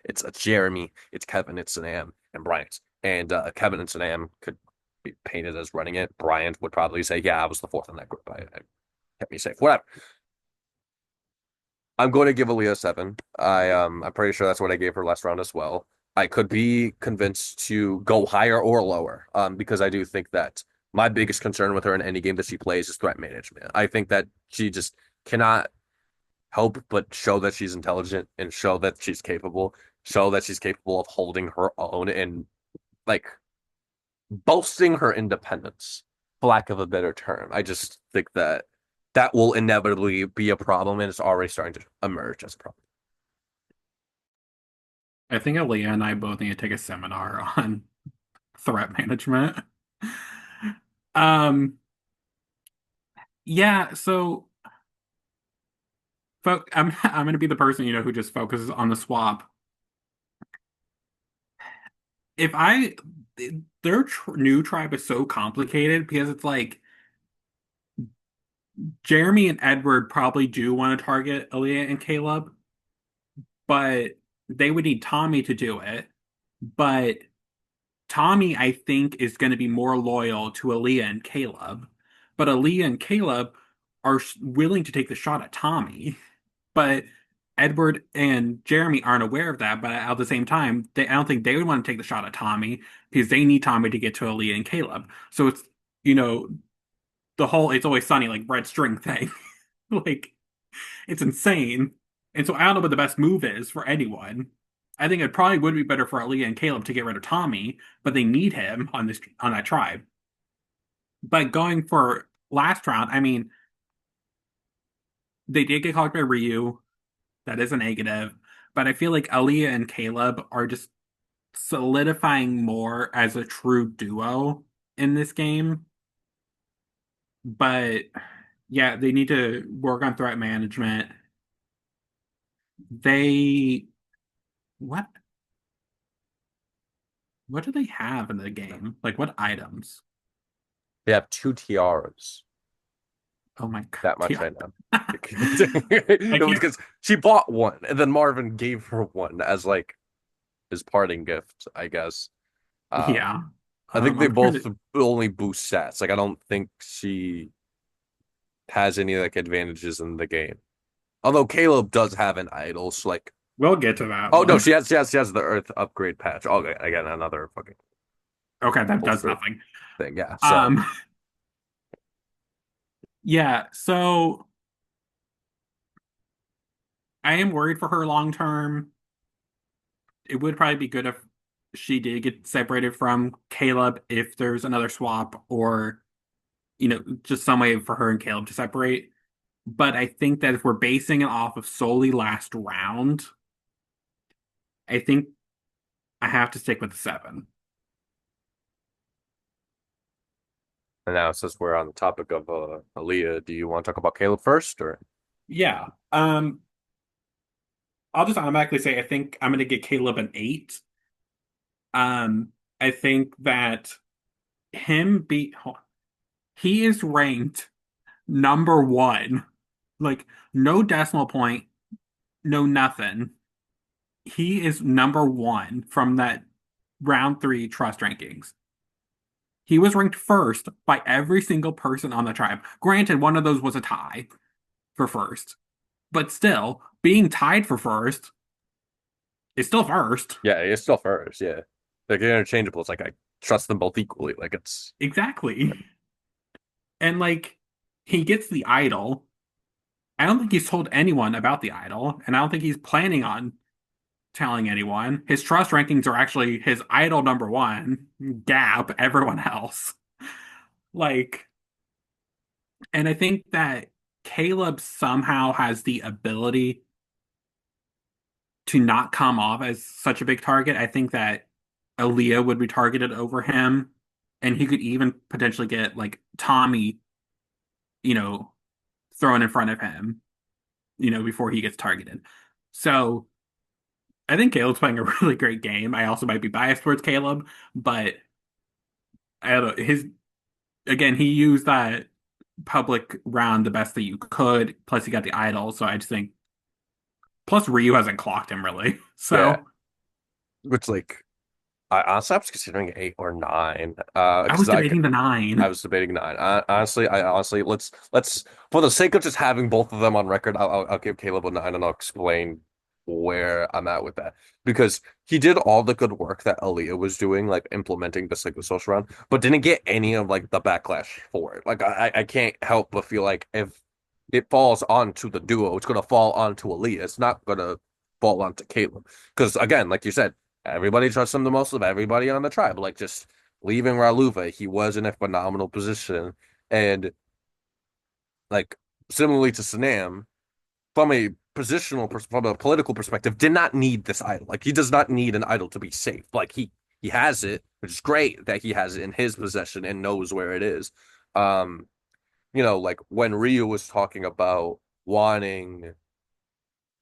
It's Jeremy, it's Kevin, it's Sanam, and Bryant. And Kevin and Sanam could be painted as running it. Bryant would probably say, "Yeah, I was the fourth in that group. I kept me safe." Whatever. I'm going to give Aaliyah a 7. I'm pretty sure that's what I gave her last round as well. I could be convinced to go higher or lower, because I do think that my biggest concern with her in any game that she plays is threat management. I think that she just cannot help but show that she's intelligent and show that she's capable of holding her own and like boasting her independence, for lack of a better term. I just think that that will inevitably be a problem, and it's already starting to emerge as a problem. I think Aaliyah and I both need to take a seminar on threat management. Um, yeah, so I'm gonna be the person, who just focuses on the swap. If I Their new tribe is so complicated because it's like Jeremy and Edward probably do want to target Aaliyah and Caleb, but they would need Tommy to do it. But Tommy, I think, is going to be more loyal to Aaliyah and Caleb. But Aaliyah and Caleb are willing to take the shot at Tommy. But Edward and Jeremy aren't aware of that. But at the same time, I don't think they would want to take the shot at Tommy because they need Tommy to get to Aaliyah and Caleb. So it's, you know, the whole "it's always sunny" like red string thing. Like, it's insane. And so I don't know what the best move is for anyone. I think it probably would be better for Aaliyah and Caleb to get rid of Tommy, but they need him on that tribe. But going for last round, I mean, they did get caught by Ryu. That is a negative. But I feel like Aaliyah and Caleb are just solidifying more as a true duo in this game. But yeah, they need to work on threat management. They what what do they have in the game? Like what items? They have two tiaras. Oh my That God. much I know. I can't. Because she bought one, and then Marvin gave her one as like his parting gift, I guess. Yeah. I think they I'm trying both to. only boost stats. Like I don't think she has any like advantages in the game. Although Caleb does have an idol, so like, We'll get to that oh no, one. she has the Earth upgrade patch. Oh, okay, I got another fucking Okay, that does bolster nothing. thing. Yeah, so Um, yeah, so I am worried for her long term. It would probably be good if she did get separated from Caleb if there's another swap or, just some way for her and Caleb to separate. But I think that if we're basing it off of solely last round, I think I have to stick with the 7. and now since we're on the topic of Aaliyah, do you want to talk about Caleb first or? Yeah. I'll just automatically say I think I'm going to get Caleb an 8. I think that him be he is ranked number 1. Like no decimal point, no nothing. He is number 1 from that round 3 trust rankings. He was ranked first by every single person on the tribe. Granted, one of those was a tie for first, but still, being tied for first is still first. Yeah, it's still first. Yeah, they're interchangeable. It's like I trust them both equally. Like it's Exactly. And like he gets the idol. I don't think he's told anyone about the idol, and I don't think he's planning on telling anyone. His trust rankings are actually his idol number 1, gap everyone else. Like, and I think that Caleb somehow has the ability to not come off as such a big target. I think that Aaliyah would be targeted over him, and he could even potentially get like Tommy, you know, thrown in front of him, before he gets targeted. So I think Caleb's playing a really great game. I also might be biased towards Caleb, but I don't know, he used that public round the best that you could. Plus, he got the idol, so I just think. Plus, Ryu hasn't clocked him really, yeah, so which like I was considering 8 or 9. I was Because debating the I nine. was debating 9. I honestly let's for the sake of just having both of them on record, I'll give Caleb a 9 and I'll explain where I'm at with that because he did all the good work that Aaliyah was doing, like implementing the psychosocial round, but didn't get any of like the backlash for it. Like I can't help but feel like if it falls onto the duo, it's gonna fall onto Aaliyah. It's not gonna fall onto Caleb because again, like you said. Everybody trusts him the most of everybody on the tribe. Like just leaving Raluva, he was in a phenomenal position. And like similarly to Sanam, from a political perspective, did not need this idol. Like he does not need an idol to be safe. Like he has it, which is great that he has it in his possession and knows where it is. Um, like when Ryu was talking about wanting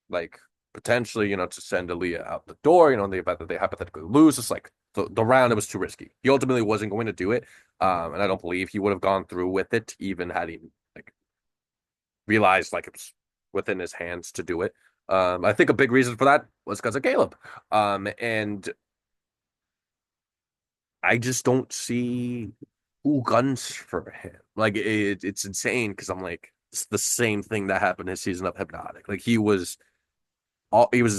like potentially, to send Aaliyah out the door, in the event that they hypothetically lose. It's like the round, it was too risky. He ultimately wasn't going to do it. And I don't believe he would have gone through with it, even had he like realized like it was within his hands to do it. I think a big reason for that was because of Caleb. And I just don't see who guns for him. Like it's insane because I'm like, it's the same thing that happened this season of Hypnotic. Like he was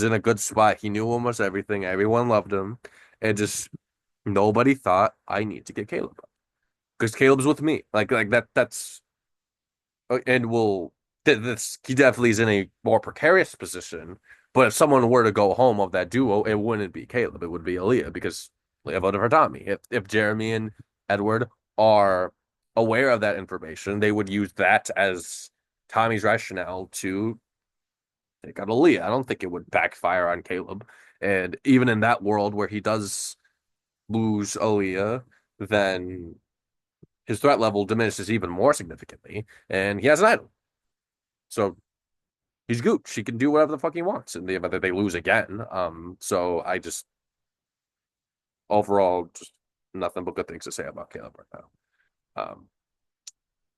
in a good spot. He knew almost everything. Everyone loved him. And just nobody thought I need to get Caleb because Caleb's with me. Like that's and will this he definitely is in a more precarious position. But if someone were to go home of that duo, it wouldn't be Caleb. It would be Aaliyah because Leah voted for Tommy. If Jeremy and Edward are aware of that information, they would use that as Tommy's rationale to take out Aaliyah. I don't think it would backfire on Caleb. And even in that world where he does lose Aaliyah, then his threat level diminishes even more significantly. And he has an idol. So he's Gooch. He can do whatever the fuck he wants in the event that they lose again. So I just overall just nothing but good things to say about Caleb right now.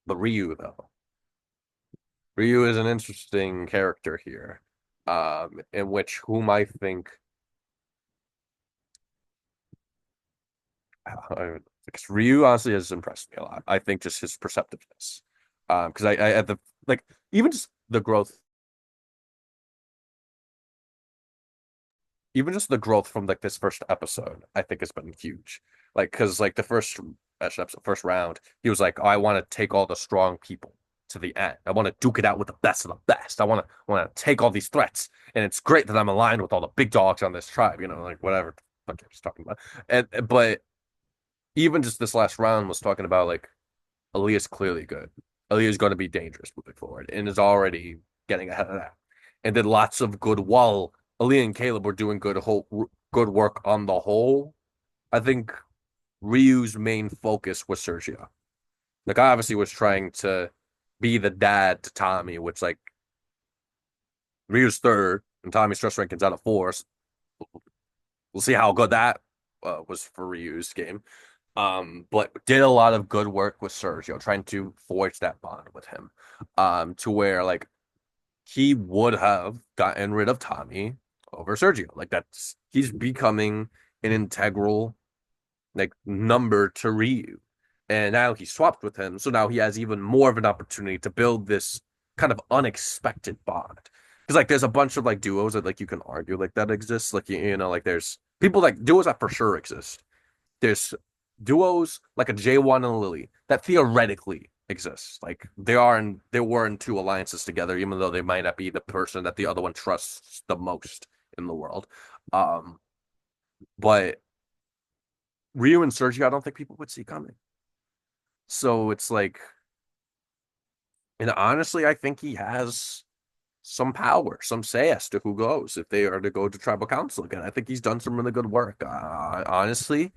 But Ryu though. Ryu is an interesting character here. In which whom I think because Ryu honestly has impressed me a lot. I think just his perceptiveness. Because I at the like even just the growth, even just the growth from like this first episode, I think has been huge. Like because like the first round, he was like, oh, I want to take all the strong people to the end. I want to duke it out with the best of the best. I want to take all these threats, and it's great that I'm aligned with all the big dogs on this tribe. Like whatever. Fuck, I was talking about. And but even just this last round was talking about like Aaliyah's clearly good. Aaliyah's going to be dangerous moving forward and is already getting ahead of that. And did lots of good while Aaliyah and Caleb were doing good work on the whole. I think Ryu's main focus was Sergio. Like I obviously was trying to be the dad to Tommy, which like Ryu's third and Tommy's stress ranking's out of four. So we'll see how good that was for Ryu's game. But did a lot of good work with Sergio, trying to forge that bond with him. To where like he would have gotten rid of Tommy over Sergio. Like he's becoming an integral like number to Ryu. And now he swapped with him, so now he has even more of an opportunity to build this kind of unexpected bond. Because like there's a bunch of like duos that like you can argue like that exists. Like like there's people like duos that for sure exist. There's duos like a J1 and a Lily that theoretically exists. Like they were in two alliances together, even though they might not be the person that the other one trusts the most in the world. Um, but Ryu and Sergio, I don't think people would see coming. So it's like, and honestly, I think he has some power, some say as to who goes if they are to go to tribal council again. I think he's done some really good work. Honestly,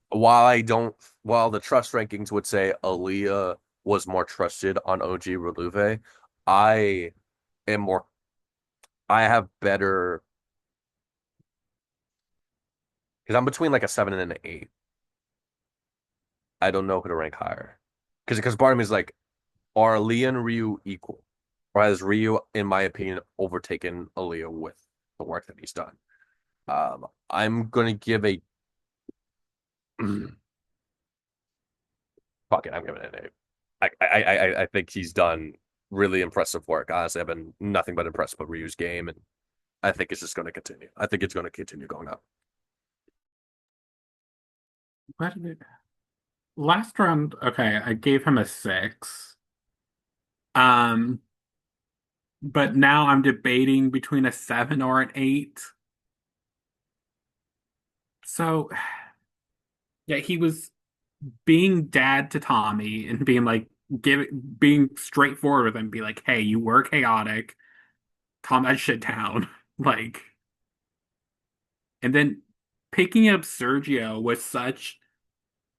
while I don't, while the trust rankings would say Aaliyah was more trusted on OG Reluve, I am more, I have better, because I'm between like a 7 and an 8. I don't know who to rank higher. Because part of me is like, are Aaliyah and Ryu equal? Or has Ryu, in my opinion, overtaken Aaliyah with the work that he's done? I'm going to give a Fuck it, I'm giving it an 8. I think he's done really impressive work. Honestly, I've been nothing but impressed with Ryu's game, and I think it's just going to continue. I think it's going to continue going up. What did it, last round, okay, I gave him a 6. Um, but now I'm debating between a 7 or an 8. So, yeah, he was being dad to Tommy and being like, being straightforward with him, be like, hey, you were chaotic, calm that shit down. Like, and then picking up Sergio was such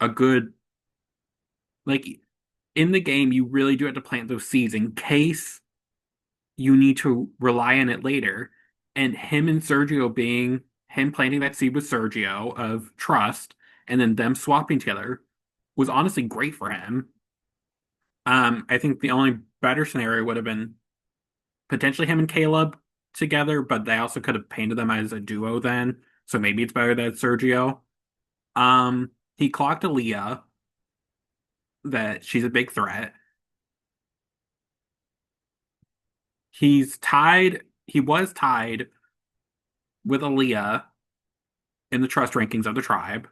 a good, like, in the game, you really do have to plant those seeds in case you need to rely on it later. And him and Sergio being him planting that seed with Sergio of trust and then them swapping together was honestly great for him. I think the only better scenario would have been potentially him and Caleb together, but they also could have painted them as a duo then. So maybe it's better that it's Sergio. He clocked Aaliyah that she's a big threat. He was tied with Aaliyah in the trust rankings of the tribe.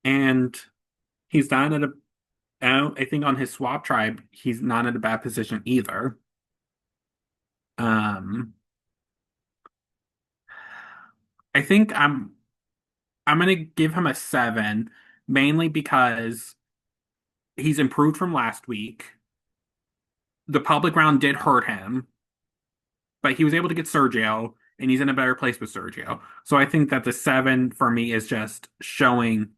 And he's not at a, I think on his swap tribe, he's not in a bad position either. Um, I think I'm gonna give him a 7, mainly because he's improved from last week. The public round did hurt him, but he was able to get Sergio, and he's in a better place with Sergio. So I think that the 7 for me is just showing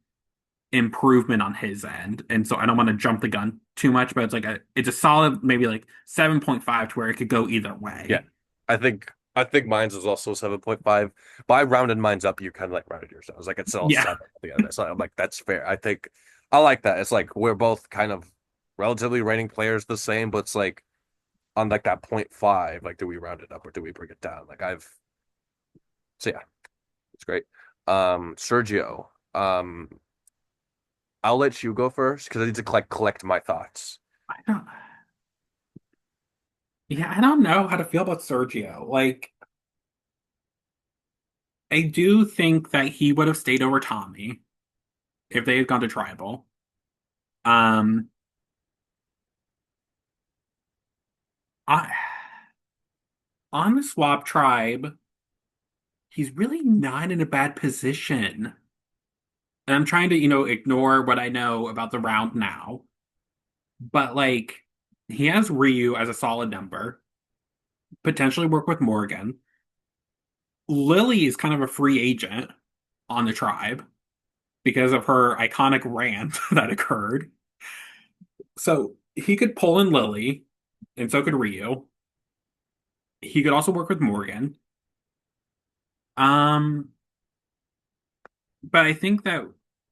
improvement on his end. And so I don't want to jump the gun too much, but it's a solid maybe like 7.5 to where it could go either Yeah, way. I think mine's is also 7.5. But I rounded mine's up. You kind of like rounded yours. I was like, it's all Yeah. seven together. So I'm like, that's fair. I like that. It's like we're both kind of relatively rating players the same, but it's like on like that point 0.5, like do we round it up or do we bring it down? So yeah, it's great. Sergio, I'll let you go first because I need to collect my thoughts. I don't yeah, I don't know how to feel about Sergio. Like I do think that he would have stayed over Tommy if they had gone to tribal. Um I on the swap tribe, he's really not in a bad position. And I'm trying to, ignore what I know about the round now. But like he has Ryu as a solid number, potentially work with Morgan. Lily is kind of a free agent on the tribe because of her iconic rant that occurred. So he could pull in Lily, and so could Ryu. He could also work with Morgan. Um, but I think that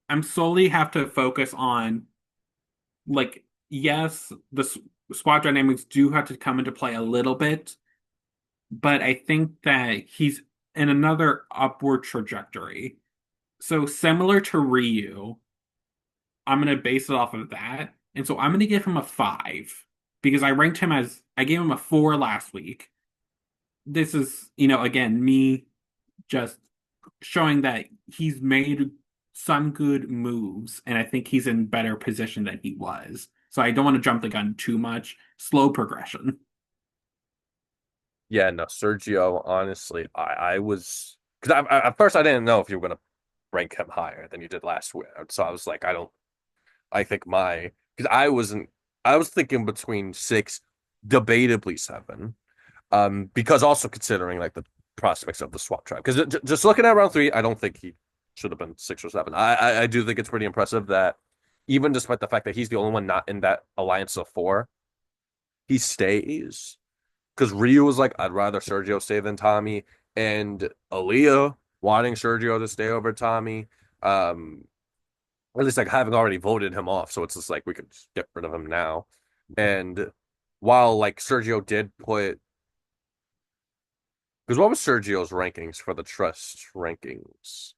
I'm solely have to focus on like yes, the squad dynamics do have to come into play a little bit, but I think that he's in another upward trajectory. So similar to Ryu, I'm gonna base it off of that. And so I'm gonna give him a 5 because I gave him a 4 last week. This is, again, me just showing that he's made some good moves, and I think he's in better position than he was. So I don't want to jump the gun too much. Slow progression. Yeah, no, Sergio, honestly, I was because at first I didn't know if you were gonna rank him higher than you did last week. So I was like, I don't. I think my because I wasn't. I was thinking between 6, debatably 7. Because also considering like the prospects of the swap tribe. Because just looking at round 3, I don't think he should have been 6 or 7. I do think it's pretty impressive that even despite the fact that he's the only one not in that alliance of 4, he stays. Because Ryu was like, I'd rather Sergio stay than Tommy, and Aaliyah wanting Sergio to stay over Tommy. Um, at least like having already voted him off, so it's just like we could just get rid of him now. And while like Sergio did put, because what was Sergio's rankings for the trust rankings?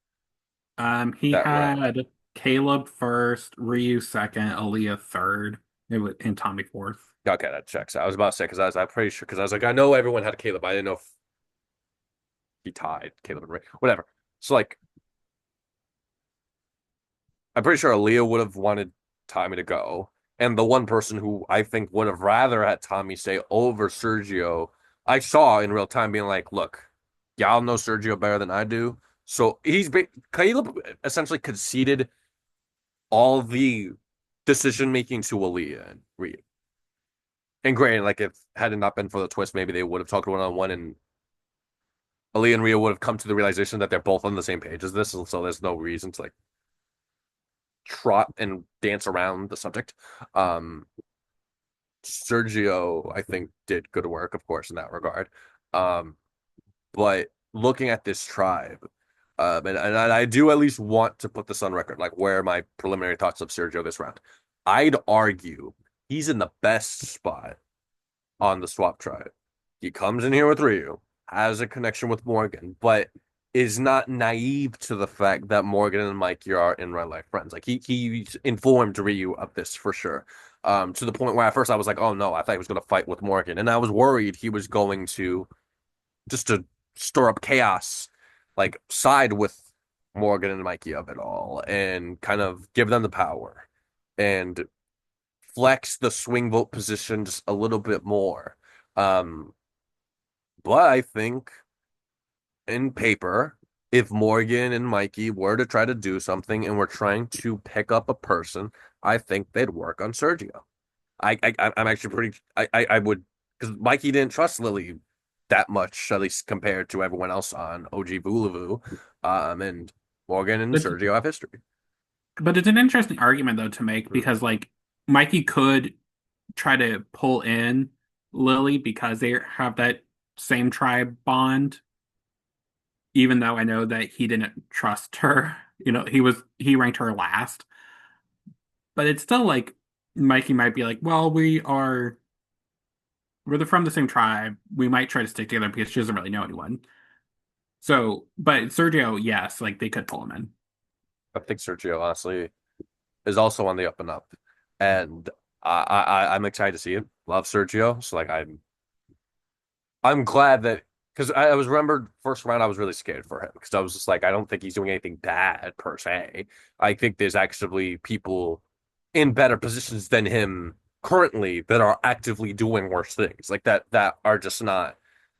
He that round. had Caleb first, Ryu second, Aaliyah third, and Tommy fourth. Okay, that checks. I was about to say because I'm pretty sure because I was like I know everyone had Caleb. I didn't know if he tied Caleb and Ray. Whatever. So like I'm pretty sure Aaliyah would have wanted Tommy to go, and the one person who I think would have rather had Tommy stay over Sergio, I saw in real time being like, look, y'all know Sergio better than I do. So Caleb essentially conceded all the decision making to Aaliyah and Ryu. And granted, like if had it not been for the twist, maybe they would have talked one on one, and Aaliyah and Ryu would have come to the realization that they're both on the same page as this. So there's no reason to like trot and dance around the subject. Um, Sergio, I think, did good work, of course, in that regard. Um, but looking at this tribe, and I do at least want to put this on record, like where my preliminary thoughts of Sergio this round. I'd argue he's in the best spot on the swap tribe. He comes in here with Ryu, has a connection with Morgan, but is not naive to the fact that Morgan and Mikey are in real life friends. Like he's informed Ryu of this for sure. To the point where at first I was like, oh no, I thought he was gonna fight with Morgan. And I was worried he was going to just to stir up chaos, like side with Morgan and Mikey of it all and kind of give them the power and flex the swing vote position just a little bit more. Um, but I think in paper, if Morgan and Mikey were to try to do something and were trying to pick up a person, I think they'd work on Sergio. I'm actually pretty. I would because Mikey didn't trust Lily that much, at least compared to everyone else on OG Voulevou. And Morgan and But Sergio have history. but it's an interesting argument though to make Mm. because like Mikey could try to pull in Lily because they have that same tribe bond, even though I know that he didn't trust her. He ranked her last. But it's still like Mikey might be like, well, we're from the same tribe. We might try to stick together because she doesn't really know anyone. So, but Sergio, yes, like they could pull him in. I think Sergio honestly is also on the up and up, and I'm excited to see it. Love Sergio, so like I'm glad that because I was remembered first round I was really scared for him because I was just like I don't think he's doing anything bad per se. I think there's actually people in better positions than him currently that are actively doing worse things like that are just not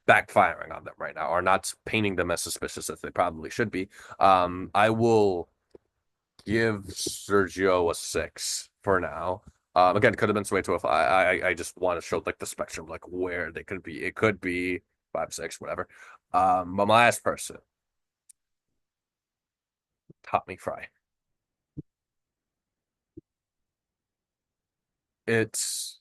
backfiring on them right now, are not painting them as suspicious as they probably should be. I will give Sergio a 6 for now. Again, could have been swayed to a 5. I just want to show like the spectrum, like where they could be. It could be 5, 6, whatever. But my last person, Top Me Fry. It's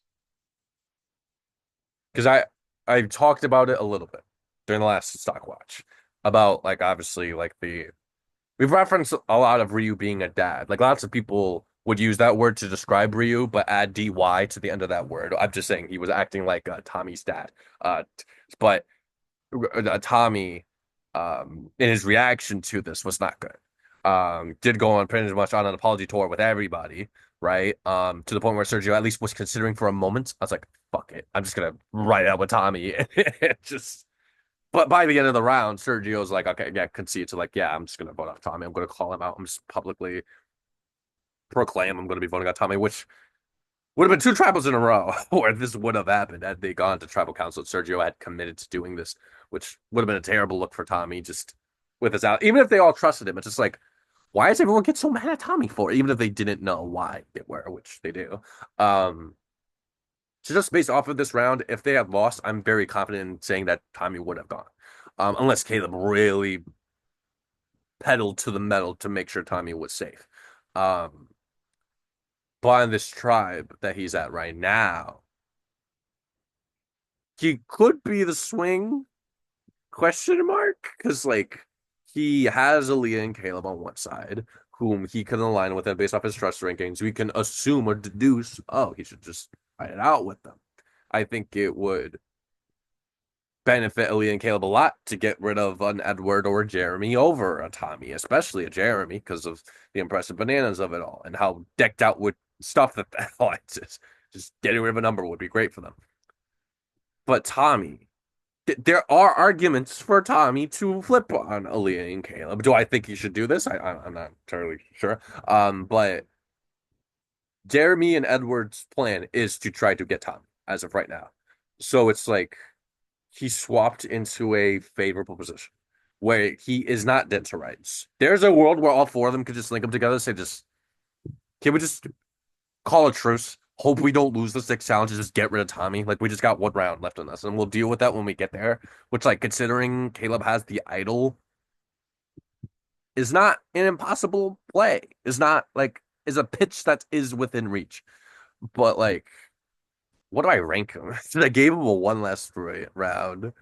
because I talked about it a little bit during the last Stockwatch about like obviously like the we've referenced a lot of Ryu being a dad. Like lots of people would use that word to describe Ryu, but add DY to the end of that word. I'm just saying he was acting like Tommy's dad. Uh, but Tommy, in his reaction to this was not good. Did go on pretty much on an apology tour with everybody, right? To the point where Sergio at least was considering for a moment. I was like, fuck it. I'm just gonna write out with Tommy. Just but by the end of the round, Sergio's like, okay, yeah, concede to like, yeah, I'm just gonna vote off Tommy. I'm gonna call him out. I'm just publicly proclaim I'm gonna be voting out Tommy, which would have been two tribals in a row where this would have happened had they gone to tribal council. Sergio had committed to doing this, which would have been a terrible look for Tommy just with his out. Even if they all trusted him, it's just like, why does everyone get so mad at Tommy for it? Even if they didn't know why they were, which they do. Um, so just based off of this round, if they had lost, I'm very confident in saying that Tommy would have gone. Unless Caleb really pedaled to the metal to make sure Tommy was safe. Um, but on this tribe that he's at right now, he could be the swing question mark because like he has Aaliyah and Caleb on one side, whom he can align with, and based off his trust rankings, we can assume or deduce, oh, he should just fight it out with them. I think it would benefit Aaliyah and Caleb a lot to get rid of an Edward or a Jeremy over a Tommy, especially a Jeremy because of the impressive bananas of it all and how decked out with stuff that all just getting rid of a number would be great for them. But Tommy, there are arguments for Tommy to flip on Aaliyah and Caleb. Do I think he should do this? I'm not entirely sure. But Jeremy and Edward's plan is to try to get Tommy as of right now. So it's like he swapped into a favorable position where he is not dead to rights. There's a world where all four of them could just link them together, say, just can we just call a truce? Hope we don't lose the six challenges, just get rid of Tommy. Like we just got one round left in us, and we'll deal with that when we get there. Which, like, considering Caleb has the idol, is not an impossible play. Is not like is a pitch that is within reach. But like, what do I rank him? I gave him a one last round.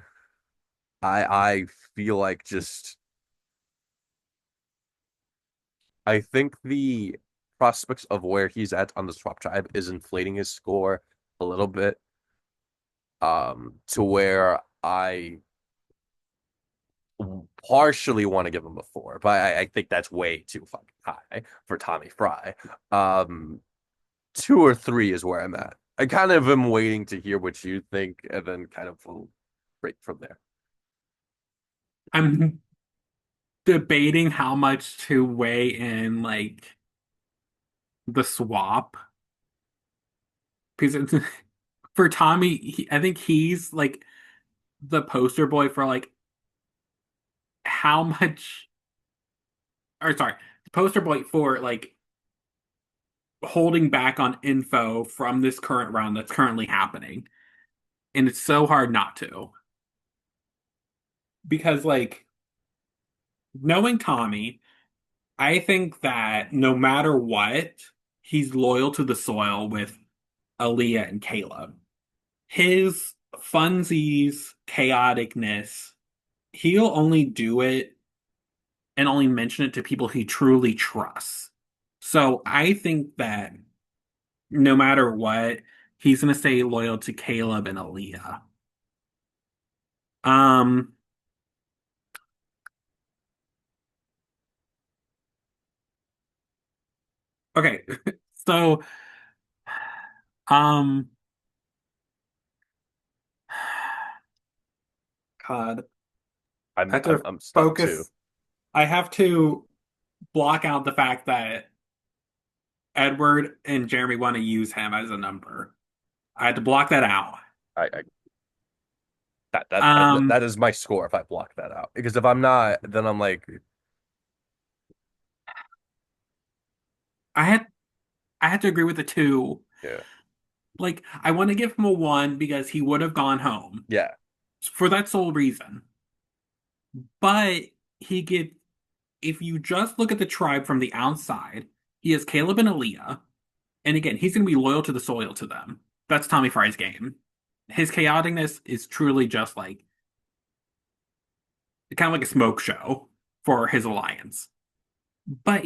I feel like just I think the prospects of where he's at on the swap tribe is inflating his score a little bit, to where I partially want to give him a four, but I think that's way too fucking high for Tommy Fry. Um, two or three is where I'm at. I kind of am waiting to hear what you think and then kind of will break from there. I'm debating how much to weigh in like the swap because for Tommy, I think he's like the poster boy for like how much, or sorry, the poster boy for like holding back on info from this current round that's currently happening. And it's so hard not to. Because like knowing Tommy, I think that no matter what, he's loyal to the soil with Aaliyah and Caleb. His funsies, chaoticness, he'll only do it and only mention it to people he truly trusts. So I think that no matter what, he's gonna stay loyal to Caleb and Aaliyah. Um, okay. So, um, God, I I'm have I'm to I'm stuck too. focus. I have to block out the fact that Edward and Jeremy want to use him as a number. I had to block that out. I Um, that is my score if I block that out. Because if I'm not, then I'm like, I had I had to agree with the two. yeah, Like, I want to give him a one because he would have gone home yeah. for that sole reason. But he get if you just look at the tribe from the outside, he has Caleb and Aaliyah. And again, he's going to be loyal to the soil to them. That's Tommy Fry's game. His chaoticness is truly just like kind of like a smoke show for his alliance. But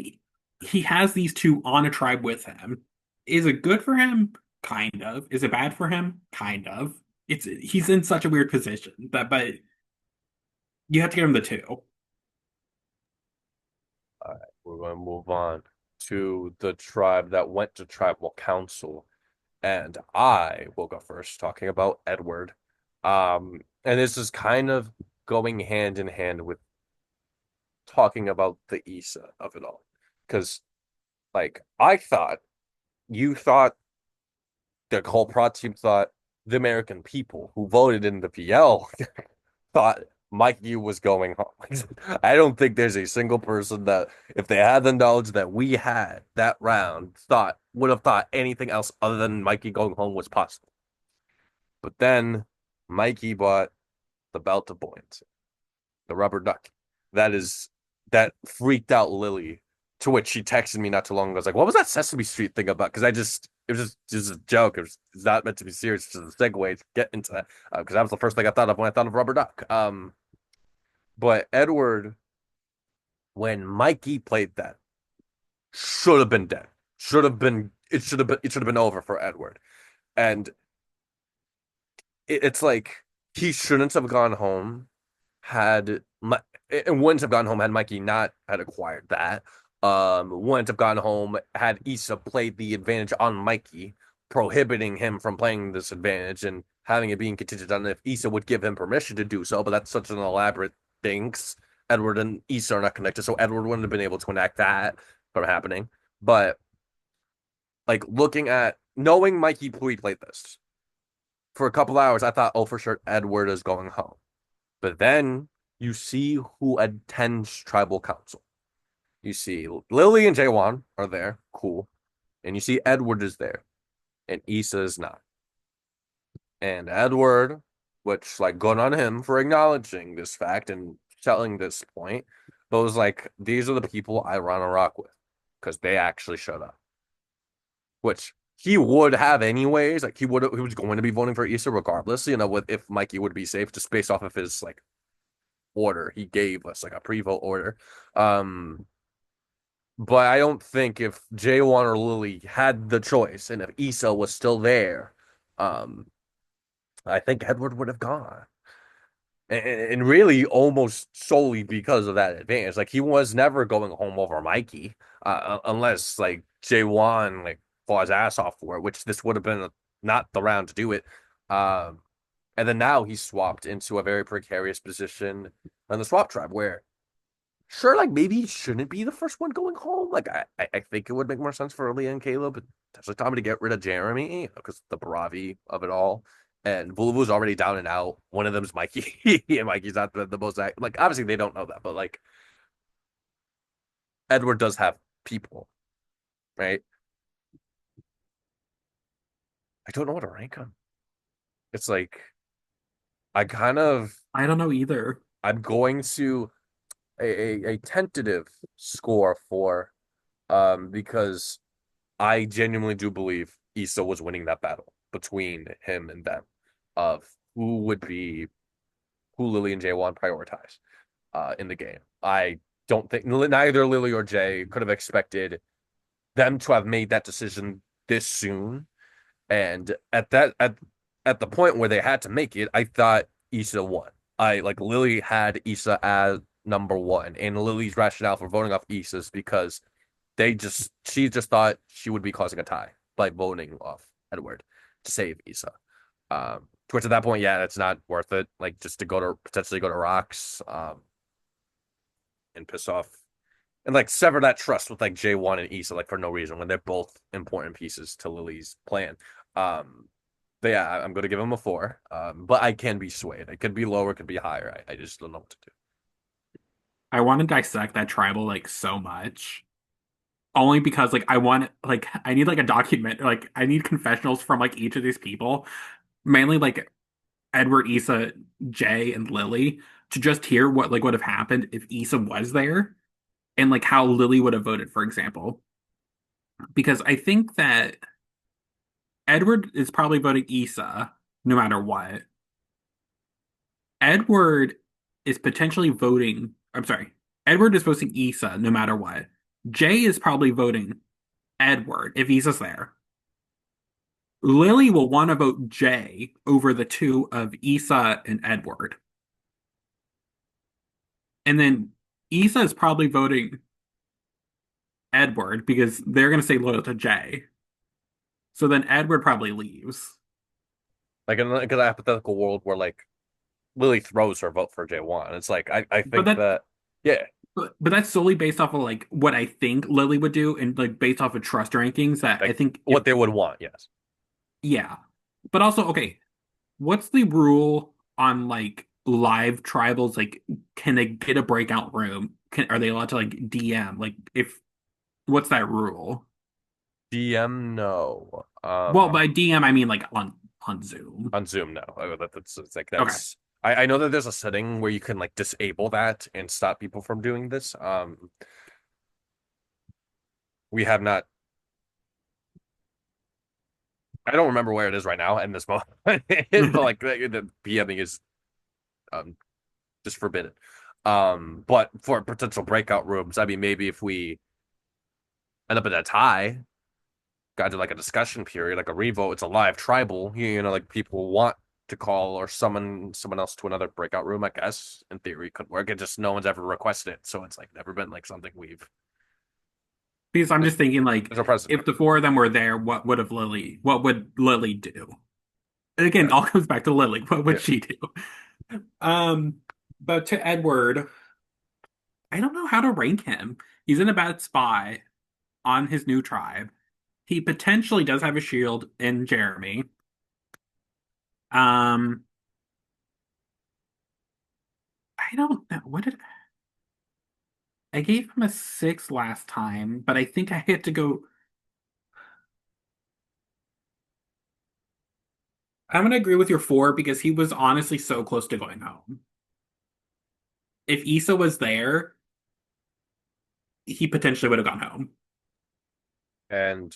he has these two on a tribe with him. Is it good for him? Kind of. Is it bad for him? Kind of. He's in such a weird position that, but you have to give him the two. All right, we're going to move on to the tribe that went to tribal council, and I will go first, talking about Edward. And this is kind of going hand in hand with talking about the Issa of it all, because like I thought, you thought, the whole prod team thought, the American people who voted in the PL thought Mikey was going home. I don't think there's a single person that, if they had the knowledge that we had that round, thought would have thought anything else other than Mikey going home was possible. But then Mikey bought the belt of buoyancy, the rubber duck. That is that freaked out Lily, to which she texted me not too long ago. I was like, "What was that Sesame Street thing about?" Because I just it was just a joke. It's not meant to be serious. It's just a segue to get into that, because that was the first thing I thought of when I thought of rubber duck. But Edward, when Mikey played that, should have been dead. Should have been. It should have been over for Edward. And it's like he shouldn't have gone home had and wouldn't have gone home had Mikey not had acquired that. Wouldn't have gone home had Issa played the advantage on Mikey, prohibiting him from playing this advantage and having it being contingent on if Issa would give him permission to do so. But that's such an elaborate thing. 'Cause Edward and Issa are not connected, so Edward wouldn't have been able to enact that from happening. But like looking at knowing Mikey played this for a couple hours, I thought, oh, for sure, Edward is going home. But then you see who attends tribal council. You see Lily and Jaewon are there, cool. And you see Edward is there, and Issa is not. And Edward, which like good on him for acknowledging this fact and telling this point, but was like, these are the people I run a rock with because they actually showed up, which he would have anyways. Like he was going to be voting for Issa regardless, with if Mikey would be safe just based off of his like order he gave us, like a pre-vote order. Um, but I don't think if J1 or Lily had the choice and if Issa was still there, um, I think Edward would have gone. And really almost solely because of that advantage. Like he was never going home over Mikey, unless like J1 like fought his ass off for it, which this would have been not the round to do it. Um, and then now he's swapped into a very precarious position on the swap tribe where sure, like maybe he shouldn't be the first one going home. Like I think it would make more sense for Leah and Caleb, but it's like time to get rid of Jeremy because the Baravi of it all. And Vuluvu's already down and out. One of them's Mikey, and Mikey's not the most like. Obviously, they don't know that, but like Edward does have people, right? I don't know what to rank him. It's like I kind of I don't know either. I'm going to a tentative score for because I genuinely do believe Issa was winning that battle between him and them of who Lily and Jay want prioritize in the game. I don't think neither Lily or Jay could have expected them to have made that decision this soon. And at the point where they had to make it, I thought Issa won. I like Lily had Issa as number one, and Lily's rationale for voting off Issa is because she just thought she would be causing a tie by voting off Edward to save Issa. Which at that point, yeah, it's not worth it. Like just to potentially go to rocks, and piss off and like sever that trust with like J1 and Issa like for no reason when they're both important pieces to Lily's plan. Um, but yeah, I'm gonna give him a 4. But I can be swayed. It could be lower, it could be higher. I just don't know what to do. I want to dissect that tribal like so much. Only because like I want like I need like a document like I need confessionals from like each of these people. Mainly like Edward, Issa, Jay, and Lily to just hear what like would have happened if Issa was there and like how Lily would have voted, for example. Because I think that Edward is probably voting Issa no matter what. Edward is potentially voting, I'm sorry, Edward is voting Issa no matter what. Jay is probably voting Edward if Issa's there. Lily will want to vote Jay over the two of Issa and Edward. And then Issa is probably voting Edward because they're going to stay loyal to Jay. So then Edward probably leaves. Like in a hypothetical world where like Lily throws her vote for J1, it's like I But think that that yeah, but that's solely based off of like what I think Lily would do and like based off of trust rankings that I like think if what they would want, yes. yeah. But also, okay, what's the rule on like live tribals? Like, can they get a breakout room? Are they allowed to like DM? Like, if what's that rule? DM no. Well, by DM I mean like on Zoom. On Zoom no. That's it's like Okay, that's I know that there's a setting where you can like disable that and stop people from doing this. We have not. I don't remember where it is right now in this moment, but like the PMing is um just forbidden. But for potential breakout rooms, I mean, maybe if we end up in a tie, got to like a discussion period, like a revote, it's a live tribal. Like people want to call or summon someone else to another breakout room, I guess in theory could work. It just no one's ever requested it, so it's like never been like something we've Because I'm just thinking like there's a precedent. if the four of them were there, what would Lily do? And again, it all comes back to Lily. What would Yeah. she do? Um, but to Edward, I don't know how to rank him. He's in a bad spot on his new tribe. He potentially does have a shield in Jeremy. Um, I don't know. What did I gave him a 6 last time, but I think I had to go. I'm gonna agree with your 4 because he was honestly so close to going home. If Issa was there, he potentially would have gone home. And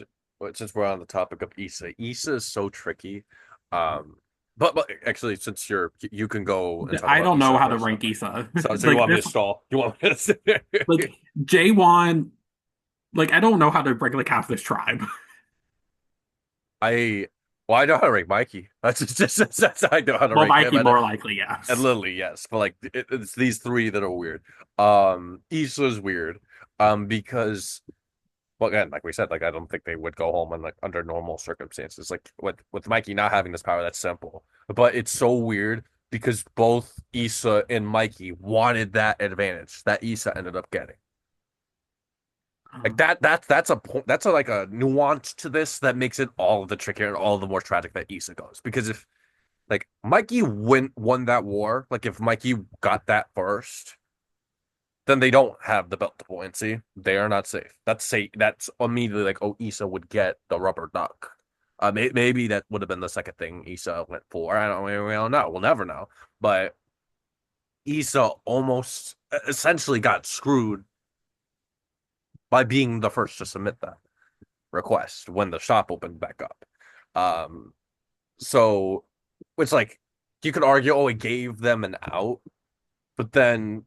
since we're on the topic of Issa is so tricky. Um, but actually, since you can go and talk I about don't know Issa how to first. rank Issa. So you Like want me this, to stall? You want me to sit there? like J1, like I don't know how to rank like half this tribe. I well, I know how to rank Mikey. That's I know how to Well, rank him, Mikey more likely, and yes. Lily, yes. But like it's these three that are weird. Issa's weird. Because well, again, like we said, like I don't think they would go home in like under normal circumstances. Like with Mikey not having this power, that's simple. But it's so weird because both Issa and Mikey wanted that advantage that Issa ended up getting. Like that's a point. That's like a nuance to this that makes it all the trickier and all the more tragic that Issa goes. Because if like Mikey won that war, like if Mikey got that first, then they don't have the belt to buoyancy. They are not safe. That's immediately like, oh, Issa would get the rubber duck. Maybe that would have been the second thing Issa went for. We don't know. We'll never know. But Issa almost essentially got screwed by being the first to submit that request when the shop opened back up. Um, so it's like you could argue, oh, it gave them an out, but then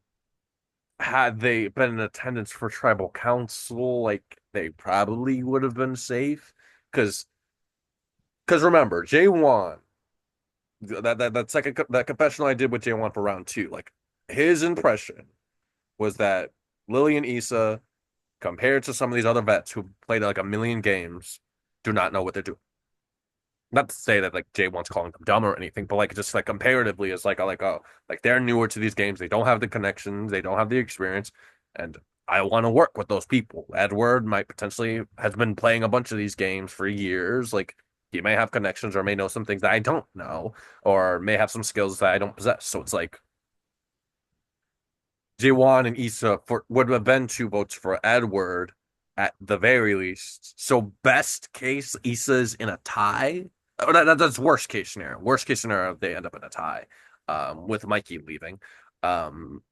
had they been in attendance for tribal council, like they probably would have been safe. Because remember, J1, that second that confessional I did with J1 for round two, like his impression was that Lily and Issa, compared to some of these other vets who played like a million games, do not know what they're doing. Not to say that like J1's calling them dumb or anything, but like just like comparatively, it's like oh, like they're newer to these games, they don't have the connections, they don't have the experience, and I want to work with those people. Edward might potentially has been playing a bunch of these games for years, like he may have connections or may know some things that I don't know, or may have some skills that I don't possess. So it's like Jiwan and Issa would have been two votes for Edward at the very least. So best case, Issa's in a tie. Oh, that's worst case scenario. Worst case scenario, they end up in a tie, with Mikey leaving. Um,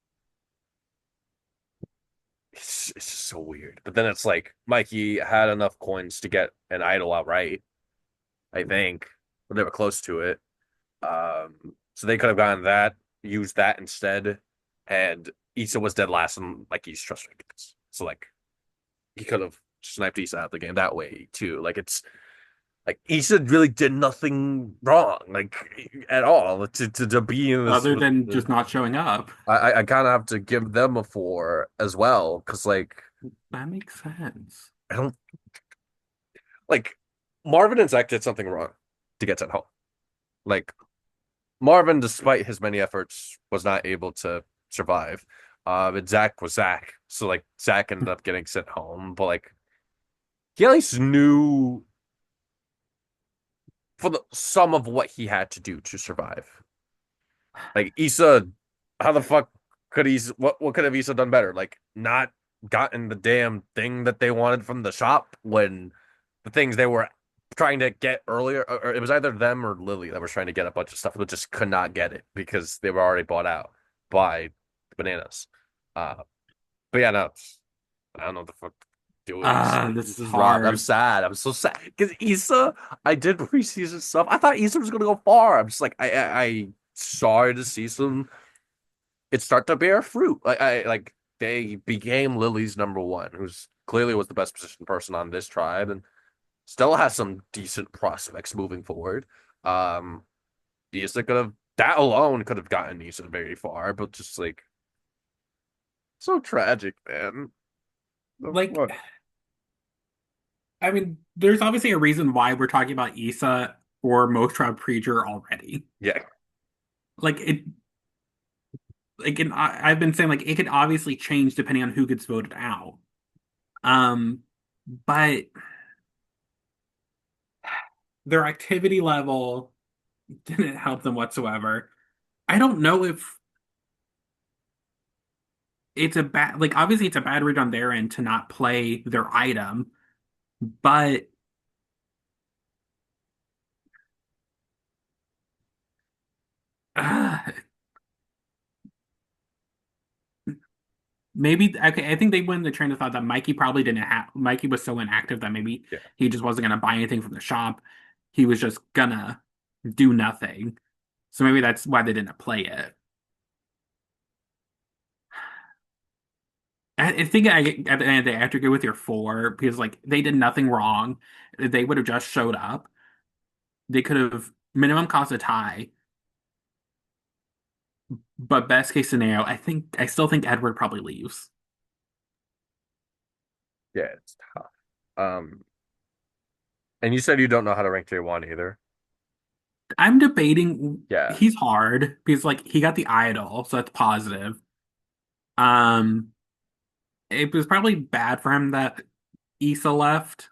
it's just so weird. But then it's like Mikey had enough coins to get an idol outright, I think, but they were close to it. So they could have gotten that, used that instead, and Issa was dead last in like East trust rankings. So like he could have sniped Issa out of the game that way too. Like it's like Issa really did nothing wrong, like at all to be in this. Other than just not showing up. I kind of have to give them a 4 as well because like That makes sense. I don't like Marvin and Zach did something wrong to get sent home. Like Marvin, despite his many efforts, was not able to survive. But Zach was Zach, so like Zach ended up getting sent home. But like he at least knew for some of what he had to do to survive. Like Issa, how the fuck could Issa? What could have Issa done better? Like not gotten the damn thing that they wanted from the shop when the things they were trying to get earlier, or it was either them or Lily that was trying to get a bunch of stuff, but just could not get it because they were already bought out by bananas. Uh, but yeah, no, I don't know what the fuck to do with Issa. This is This is robbed. I'm hard. sad. I'm so sad because Issa, I did preseason stuff. I thought Issa was gonna go far. I'm just like I sorry to see some it start to bear fruit. Like they became Lily's number one, who's clearly was the best positioned person on this tribe and still has some decent prospects moving forward. Um, Issa could have that alone could have gotten Issa very far, but just like so tragic, man. The Like, fuck? I mean, there's obviously a reason why we're talking about Issa or Most Tribe Preacher already. Yeah, Like it, I've been saying like it could obviously change depending on who gets voted out. Um, but their activity level didn't help them whatsoever. I don't know if it's a bad, like obviously it's a bad read on their end to not play their item, but uh, maybe okay. I think they went in the train of thought that Mikey probably didn't have. Mikey was so inactive that maybe yeah, he just wasn't gonna buy anything from the shop. He was just gonna do nothing. So maybe that's why they didn't play it. I think at the end of the day, I have to go with your four because like they did nothing wrong. They would have just showed up. They could have minimum cost a tie, but best case scenario, I still think Edward probably leaves. yeah. It's tough. Um, and you said you don't know how to rank tier one either. I'm debating Yeah, he's hard because like he got the idol, so that's positive. Um, it was probably bad for him that Issa left,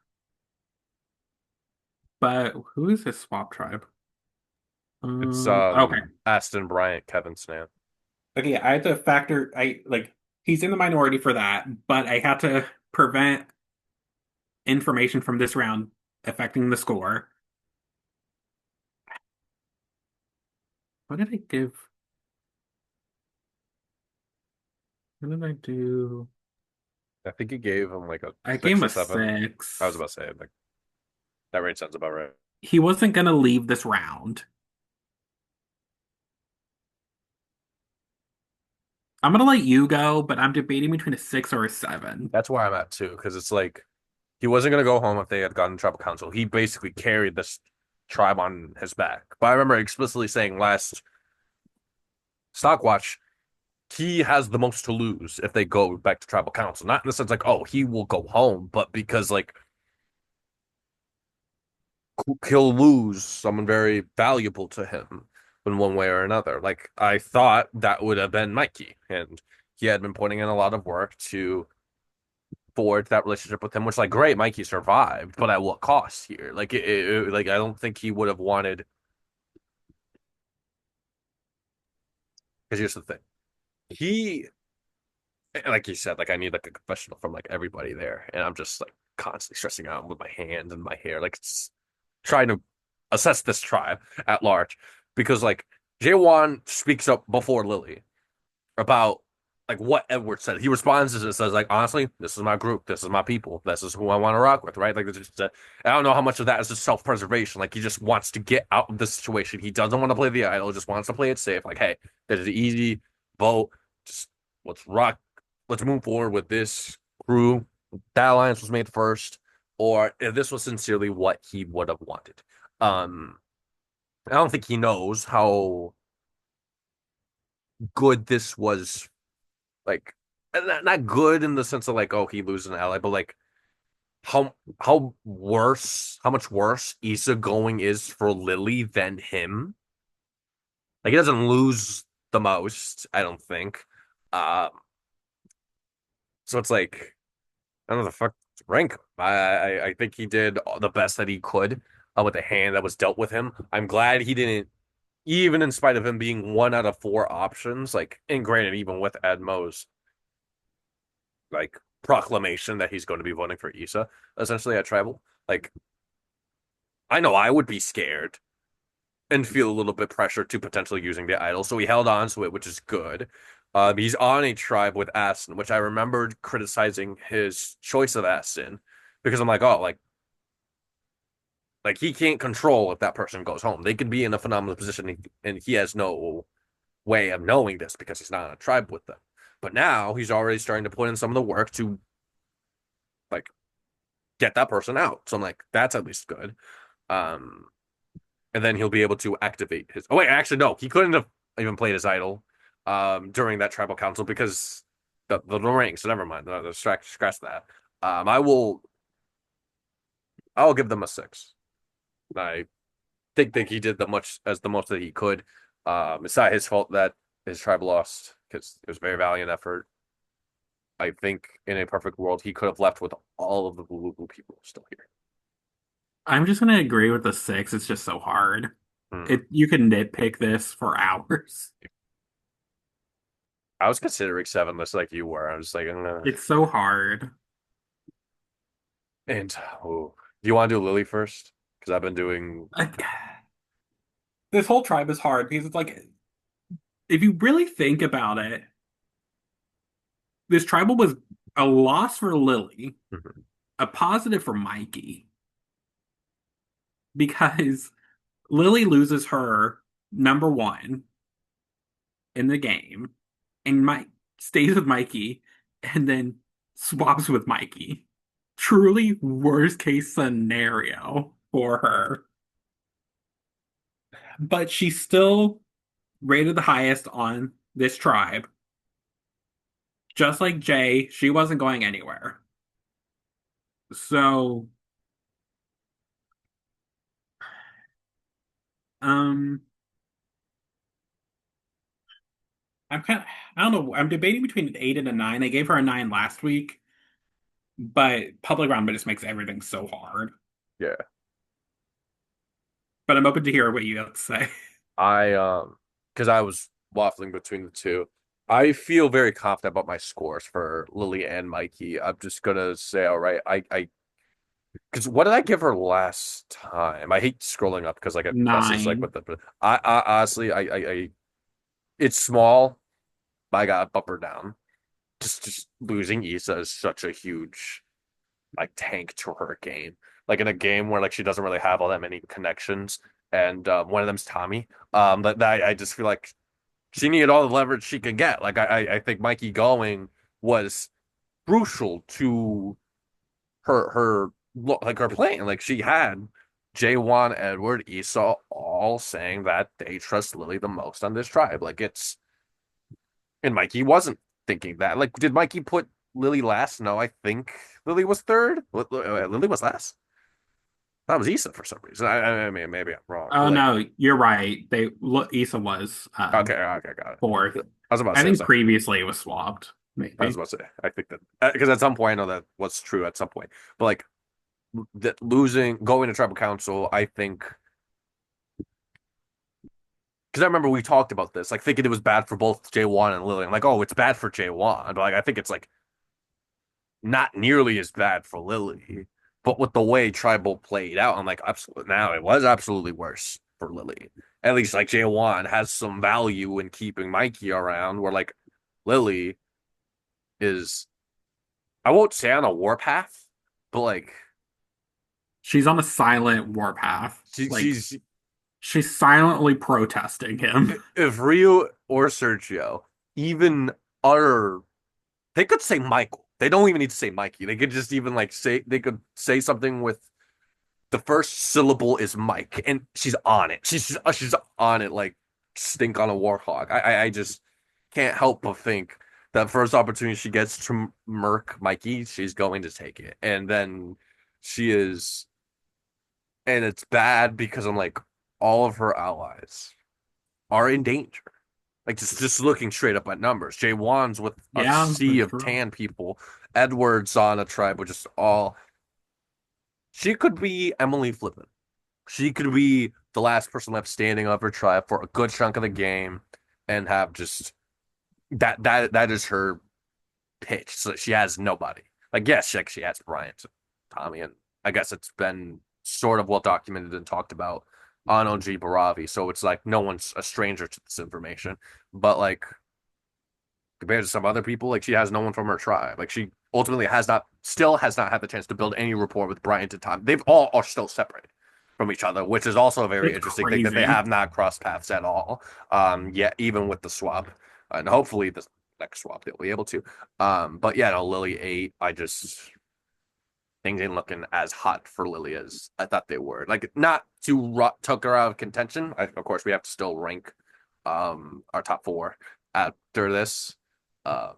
but who is his swap tribe? it's Okay. Aston Bryant, Kevin Snan. Okay, I had to factor I like he's in the minority for that, but I had to prevent information from this round affecting the score. What did I give? What did I do? I think he gave him like a I gave six him or a seven. I was six. about to say like that rate sounds about right. He wasn't gonna leave this round. I'm gonna let you go, but I'm debating between a six or a seven. That's where I'm at too, because it's like he wasn't gonna go home if they had gotten tribal council. He basically carried this tribe on his back. But I remember explicitly saying last Stockwatch, he has the most to lose if they go back to tribal council. Not in the sense like, oh, he will go home, but because like he'll lose someone very valuable to him in one way or another. Like I thought that would have been Mikey, and he had been putting in a lot of work to forge that relationship with him, which like great, Mikey survived, but at what cost here? Like like I don't think he would have wanted. Because here's the thing, he like you said, like I need like a confessional from like everybody there, and I'm just like constantly stressing out with my hand and my hair, like it's trying to assess this tribe at large because like J1 speaks up before Lily about like what Edward said. He responds and says like, honestly, this is my group, this is my people, this is who I want to rock with, right? Like, it's just, I don't know how much of that is just self-preservation. Like, he just wants to get out of the situation. He doesn't want to play the idol, just wants to play it safe. Like, hey, there's an easy vote. Just let's rock. Let's move forward with this crew. That alliance was made first, or if this was sincerely what he would have wanted. Um, I don't think he knows how good this was like not good in the sense of like, oh, he loses an ally, but like how much worse Issa going is for Lily than him. Like he doesn't lose the most, I don't think. Uh, so it's like I don't know the fuck to rank him. I think he did the best that he could with the hand that was dealt with him. I'm glad he didn't, even in spite of him being one out of four options. Like, and granted, even with Edmo's like proclamation that he's going to be voting for Issa essentially at tribal. Like I know I would be scared and feel a little bit pressure to potentially using the idol, so he held on to it, which is good. He's on a tribe with Aston, which I remembered criticizing his choice of Aston because I'm like, oh, like he can't control if that person goes home. They could be in a phenomenal position, and he has no way of knowing this because he's not on a tribe with them. But now he's already starting to put in some of the work to like get that person out. So I'm like, that's at least good. Um, and then he'll be able to activate his. Oh wait, actually no, he couldn't have even played his idol during that tribal council because the ring. So never mind. Scratch that. I will. I'll give them a 6. I think he did the most that he could. It's not his fault that his tribe lost because it was a very valiant effort. I think in a perfect world he could have left with all of the blue people still here. I'm just gonna agree with the 6. It's just so hard. Hmm. It you can nitpick this for hours. I was considering 7 just like you were. I was like, It's so hard. and oh, do you want to do Lily first? Because I've been doing. Like, this whole tribe is hard because it's like if you really think about it, this tribal was a loss for Lily, Mhm. a positive for Mikey, because Lily loses her number one in the game, and Mike stays with Mikey and then swaps with Mikey. Truly worst case scenario for her. But she's still rated the highest on this tribe. Just like Jay, she wasn't going anywhere. So, um, I'm kind of, I don't know, I'm debating between an 8 and a 9. I gave her a 9 last week, but public round just makes everything so hard. Yeah, But I'm open to hear what you have to say. because I was waffling between the two. I feel very confident about my scores for Lily and Mikey. I'm just gonna say, all right, because what did I give her last time? I hate scrolling up because like it messes like 9. with the. But I honestly, it's small, but I got to bump her down. Just losing Issa is such a huge like tank to her game. Like in a game where like she doesn't really have all that many connections, and one of them's Tommy. That I just feel like she needed all the leverage she could get. Like I think Mikey going was crucial to her like her playing. Like she had J1, Edward, Esau all saying that they trust Lily the most on this tribe. Like it's and Mikey wasn't thinking that. Like, did Mikey put Lily last? No, I think Lily was third. Lily was last. That was Issa for some reason. I mean, maybe I'm wrong, but Oh like, no, you're right. They look Issa was okay, got fourth. it. I was about to I say, think so previously it was swapped, I was maybe. about to say, I think that because at some point I know that was true at some point, but like that losing, going to tribal council, I think because I remember we talked about this, like thinking it was bad for both J1 and Lily. I'm like, oh, it's bad for J1, but like I think it's like not nearly as bad for Lily. But with the way Tribal played out, I'm like, absolutely. Now it was absolutely worse for Lily. At least like J1 has some value in keeping Mikey around, where like Lily is, I won't say on a warpath, but like She's on a silent warpath. Like she's she's silently protesting him. if Rio or Sergio even utter, they could say Michael. They don't even need to say Mikey. They could just even like say they could say something with the first syllable is Mike, and she's on it. She's on it like stink on a warthog. I just can't help but think that first opportunity she gets to murk Mikey, she's going to take it, and then she is, and it's bad because I'm like all of her allies are in danger. Like just looking straight up at numbers. Jay Wan's with a Yeah, sea that's of true. tan people. Edward's on a tribe with just all. She could be Emily Flippin. She could be the last person left standing of her tribe for a good chunk of the game and have just that is her pitch. So she has nobody. Like yes, she has Bryant, Tommy, and I guess it's been sort of well documented and talked about on OG Baravi. So it's like no one's a stranger to this information. But like compared to some other people, like she has no one from her tribe. Like she ultimately still has not had the chance to build any rapport with Bryant and Tom. They've all are still separated from each other, which is also a very It's interesting thing that they crazy. have not crossed paths at all. Yet even with the swap, and hopefully this next swap they'll be able to. But yeah, no, Lily 8. I just things ain't looking as hot for Lily as I thought they were. Like, not to tuck her out of contention. Of course, we have to still rank our top four after this. Uh,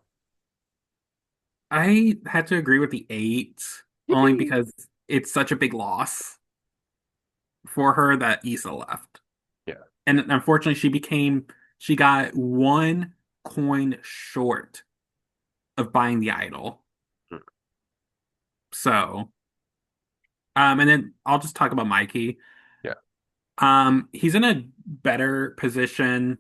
I had to agree with the eight only Yippee! because it's such a big loss for her that Issa left. Yeah. And unfortunately, she got one coin short of buying the idol. Mm. So, and then I'll just talk about Mikey. Yeah. He's in a better position.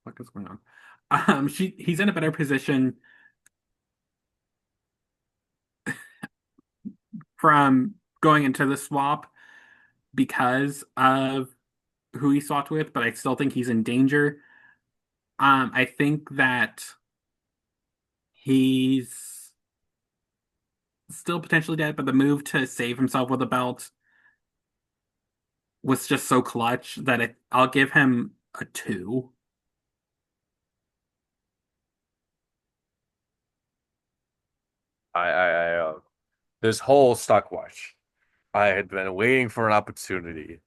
What is going on? He's in a better position from going into the swap because of who he swapped with, but I still think he's in danger. I think that he's still potentially dead, but the move to save himself with a belt was just so clutch that I'll give him a two. This whole Stockwatch, I had been waiting for an opportunity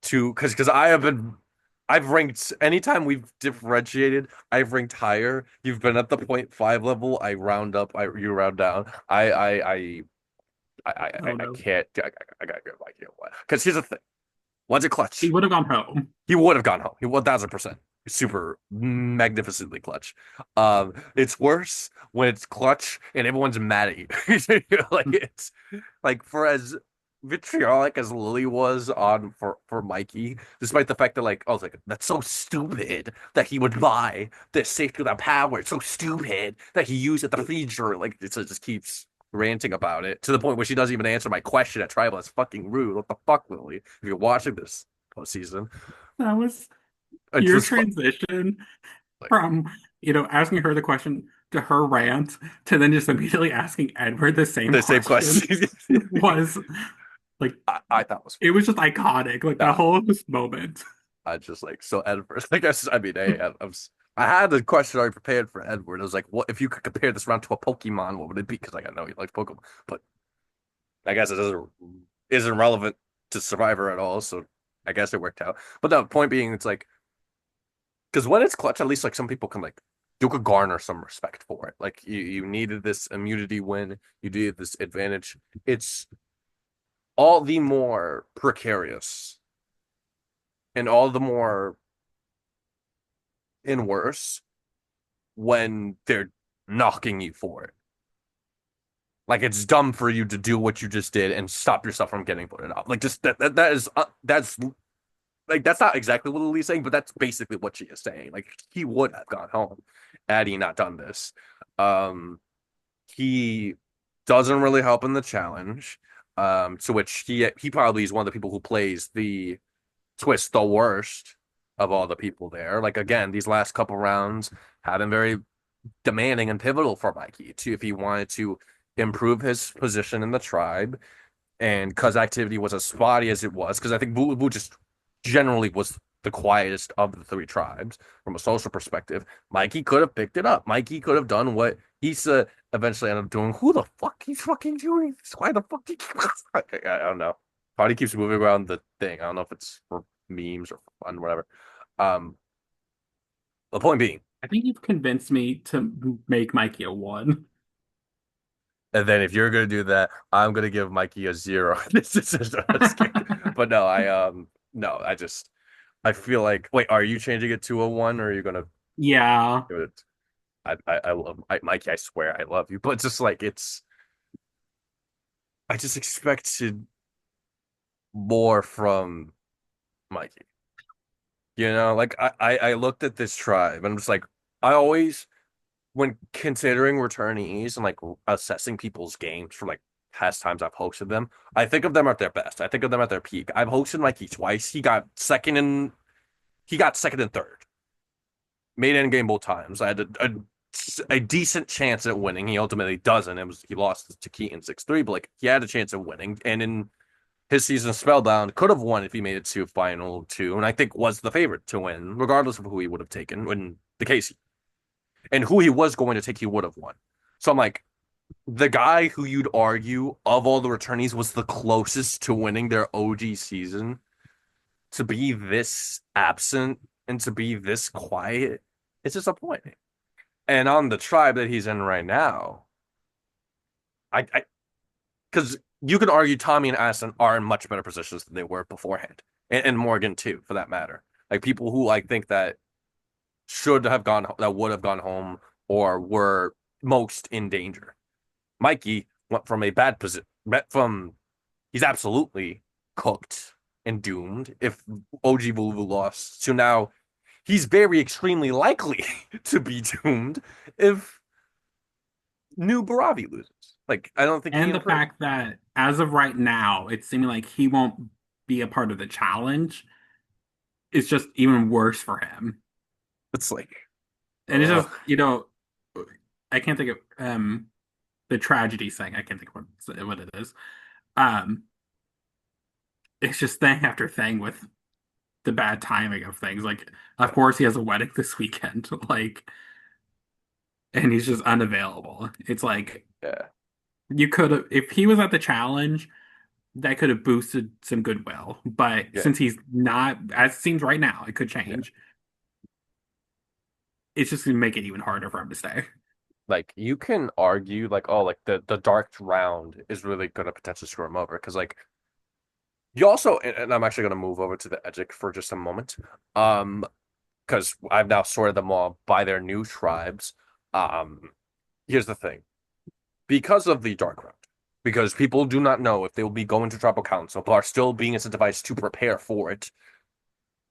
to, because I've ranked anytime we've differentiated, I've ranked higher. You've been at the point five level. I round up, you round down. Oh I no. can't. I gotta go like you know what? Because here's the thing: once it He clutch, would have gone home. he would have gone home. He 1000%. Super magnificently clutch. It's worse when it's clutch and everyone's mad at you. Like it's like for as vitriolic as Lily was on for Mikey, despite the fact that like I was like, that's so stupid that he would buy this safety without power. It's so stupid that he used at the feature. Like it just keeps ranting about it to the point where she doesn't even answer my question at tribal. It's fucking rude. What the fuck, Lily? If you're watching this postseason, That was it's your just transition like from, asking her the question to her rant to then just immediately asking Edward the same the same question question. was like I thought was it was just iconic. Like that no. whole this moment. I just like so Edward. I guess I mean, hey, I had a question already prepared for Edward. I was like, what if you could compare this round to a Pokemon? What would it be? Because like I know he likes Pokemon, but I guess it isn't relevant to Survivor at all. So I guess it worked out. But the point being, it's like because when it's clutch, at least like some people can like you could garner some respect for it. Like you needed this immunity win, you needed this advantage. It's all the more precarious and all the more in worse when they're knocking you for it. Like it's dumb for you to do what you just did and stop yourself from getting voted off. Like just that is that's like that's not exactly what Lily's saying, but that's basically what she is saying. Like he would have gone home had he not done this. Um, he doesn't really help in the challenge. To which he probably is one of the people who plays the twist the worst of all the people there. Like again, these last couple rounds have been very demanding and pivotal for Mikey to if he wanted to improve his position in the tribe. And because activity was as spotty as it was, because I think Boo just generally was the quietest of the three tribes from a social perspective. Mikey could have picked it up. Mikey could have done what Issa eventually ended up doing. Who the fuck he's fucking doing this? Why the fuck he keeps... I don't know. Probably keeps moving around the thing. I don't know if it's for memes or fun, whatever. Um, the point being, I think you've convinced me to make Mikey a one. and then if you're gonna do that, I'm gonna give Mikey a zero. This is just I'm just kidding. But no, no, I feel like wait, are you changing it to a one or are you gonna Yeah. give it? I love Mikey. I swear I love you, but just like I just expected more from Mikey. You know, like I looked at this tribe and I'm just like I always when considering returnees and like assessing people's games from like past times I've hosted them, I think of them at their best. I think of them at their peak. I've hosted Mikey twice. He got second and third. Made end game both times. I had a decent chance at winning. He ultimately doesn't. He lost to Keaton 6-3, but like he had a chance of winning. And in his season of Spellbound could have won if he made it to final two, and I think was the favorite to win, regardless of who he would have taken in the case. And who he was going to take, he would have won. So I'm like, the guy who you'd argue of all the returnees was the closest to winning their OG season to be this absent and to be this quiet, it's disappointing. And on the tribe that he's in right now, I because you could argue Tommy and Aston are in much better positions than they were beforehand, and Morgan too, for that matter. Like people who I think that should have gone, that would have gone home, or were most in danger. Mikey went from a bad position, from he's absolutely cooked and doomed if OG Vuvu lost, to now he's very extremely likely to be doomed if New Baravi loses. Like, I don't think he can And the improve. fact that as of right now, it's seeming like he won't be a part of the challenge is just even worse for him. It's like, And it's uh, just, I can't think of the tragedy thing. I can't think of what it is. Um, it's just thing after thing with the bad timing of things. Like, of yeah, course, he has a wedding this weekend, like, and he's just unavailable. It's like yeah, you could have, if he was at the challenge, that could have boosted some goodwill. But yeah, since he's not, as it seems right now, it could yeah. change. It's just gonna make it even harder for him to stay. Like, you can argue, like, oh, like the dark round is really going to potentially screw him over because, like, you also, and I'm actually going to move over to the Edgic for just a moment. Um, because I've now sorted them all by their new tribes. Um, Here's the thing. Because of the Dark Round, because people do not know if they will be going to Tribal Council, but are still being incentivized to prepare for it.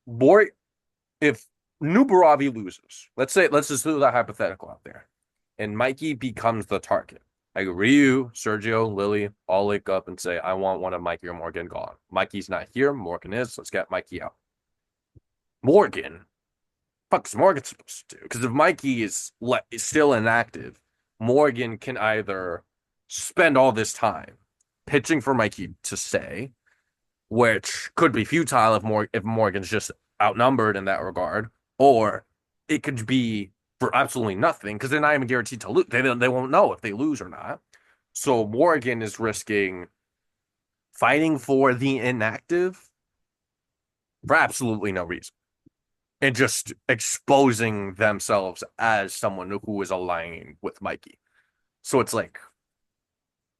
More if New Baravi loses, let's just do that hypothetical out there, and Mikey becomes the target. Like Ryu, Sergio, Lily all wake up and say, I want one of Mikey or Morgan gone. Mikey's not here, Morgan is, let's get Mikey out. Morgan fuck's Morgan supposed to do? Because if Mikey is still inactive, Morgan can either spend all this time pitching for Mikey to stay, which could be futile if Morgan's just outnumbered in that regard, or it could be for absolutely nothing because they're not even guaranteed to lose. They won't know if they lose or not. So Morgan is risking fighting for the inactive for absolutely no reason and just exposing themselves as someone who is aligning with Mikey. So it's like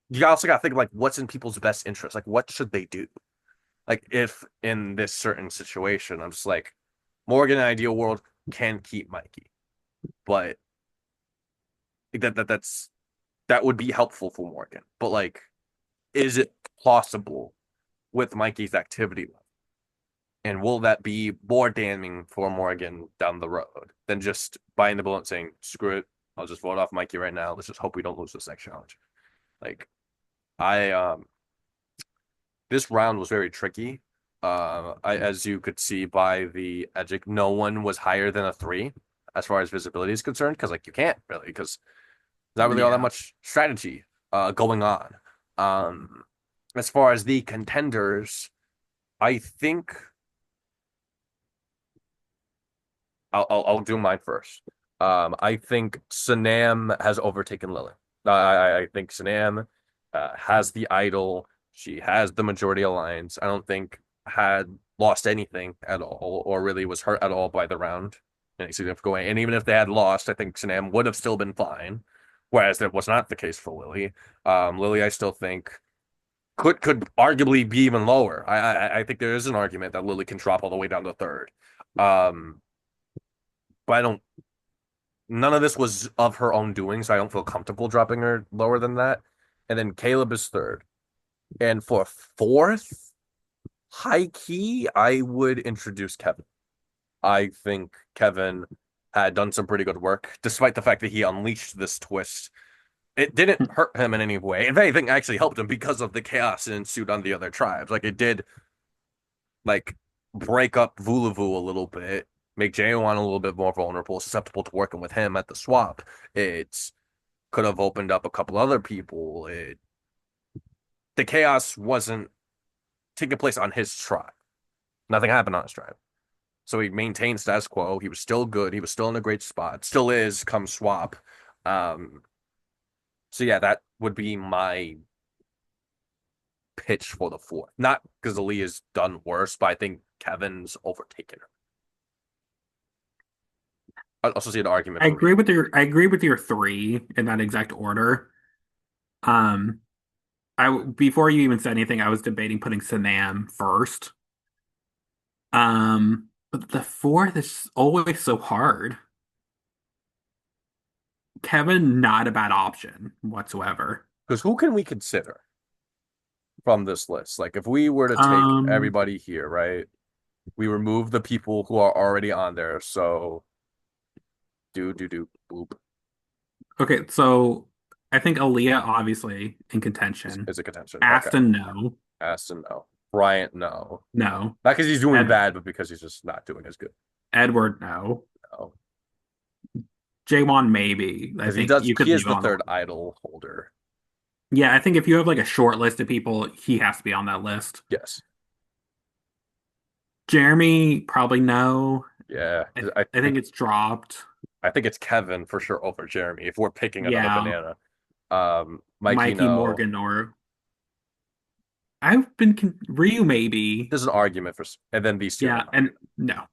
you also got to think of like what's in people's best interest. Like what should they do? Like if in this certain situation, I'm just like Morgan in an ideal world can keep Mikey, but that would be helpful for Morgan. But like, is it possible with Mikey's activity level? And will that be more damning for Morgan down the road than just biting the bullet and saying, screw it, I'll just vote off Mikey right now. Let's just hope we don't lose this next challenge. Like I this round was very tricky. As you could see by the Edgic, no one was higher than a three as far as visibility is concerned, because like you can't really, because there's not really all that Yeah. much strategy going on. Um, as far as the contenders, I think I'll do mine first. I think Sanam has overtaken Lily. I think Sanam has the idol. She has the majority alliance. I don't think had lost anything at all, or really was hurt at all by the round in a significant way. And even if they had lost, I think Sanam would have still been fine. Whereas that was not the case for Lily. Lily, I still think could arguably be even lower. I think there is an argument that Lily can drop all the way down to third. Um, but I don't none of this was of her own doing, so I don't feel comfortable dropping her lower than that. And then Caleb is third. And for fourth, high key, I would introduce Kevin. I think Kevin had done some pretty good work, despite the fact that he unleashed this twist. It didn't hurt him in any way. If anything, actually helped him because of the chaos that ensued on the other tribes. Like it did, like break up Vulavu a little bit, make Jaywon a little bit more vulnerable, susceptible to working with him at the swap. It's could have opened up a couple other people. The chaos wasn't. taking place on his tribe. Nothing happened on his tribe. So he maintained status quo. He was still good. He was still in a great spot. Still is come swap. Um, so yeah, that would be my pitch for the fourth. Not because Aaliyah's done worse, but I think Kevin's overtaken her. I also see an argument for Ryu. I agree with your three in that exact order. Um, before you even said anything, I was debating putting Sanam first. But the fourth is always so hard. Kevin, not a bad option whatsoever. Because who can we consider from this list? Like if we were to take Um, everybody here, right? We remove the people who are already on there. So do boop okay, so I think Aaliyah obviously in contention. is a contention. Okay. Aston, no, Aston, no. Bryant, no. no. Not because he's doing Ed, bad, but because he's just not doing as good. Edward, no. No. J1, maybe. I Because think you he could is leave the on. third idol holder. Yeah, I think if you have like a short list of people, he has to be on that list. Yes. Jeremy, probably no. Yeah. I, I think it's dropped. I think it's Kevin for sure over Jeremy if we're picking another Yeah, banana. Mikey, Mikey, no. Morgan, or Ryu, maybe. There's an argument for, and then these two are Yeah, not. and no.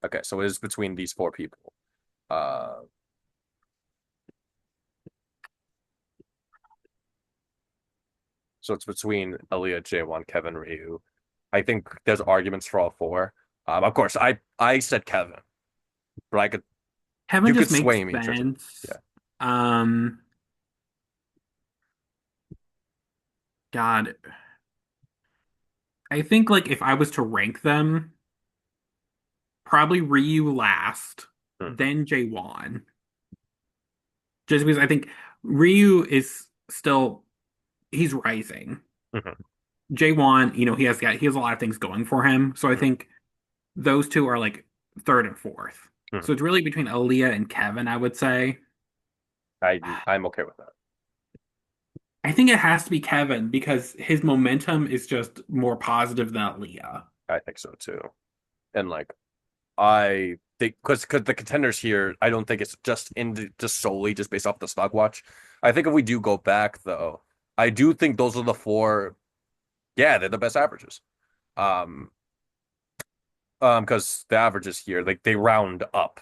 Okay, so it is between these four people. Uh, so it's between Aaliyah, J1, Kevin, Ryu. I think there's arguments for all four. Of course, I said Kevin, but Kevin you could just sway makes me in terms of yeah. sense. Um, God, I think like if I was to rank them, probably Ryu last, Hmm. then J1. Just because I think Ryu is still he's rising. Mhm. J1, he has a lot of things going for him. So I Mhm. think those two are like third and fourth. Mhm. So it's really between Aaliyah and Kevin, I would say. I'm okay with that. I think it has to be Kevin because his momentum is just more positive than Aaliyah. I think so too. And like I think because the contenders here, I don't think it's just solely just based off the Stockwatch. I think if we do go back though, I do think those are the four. Yeah, they're the best averages. Um, because the averages here, like they round up.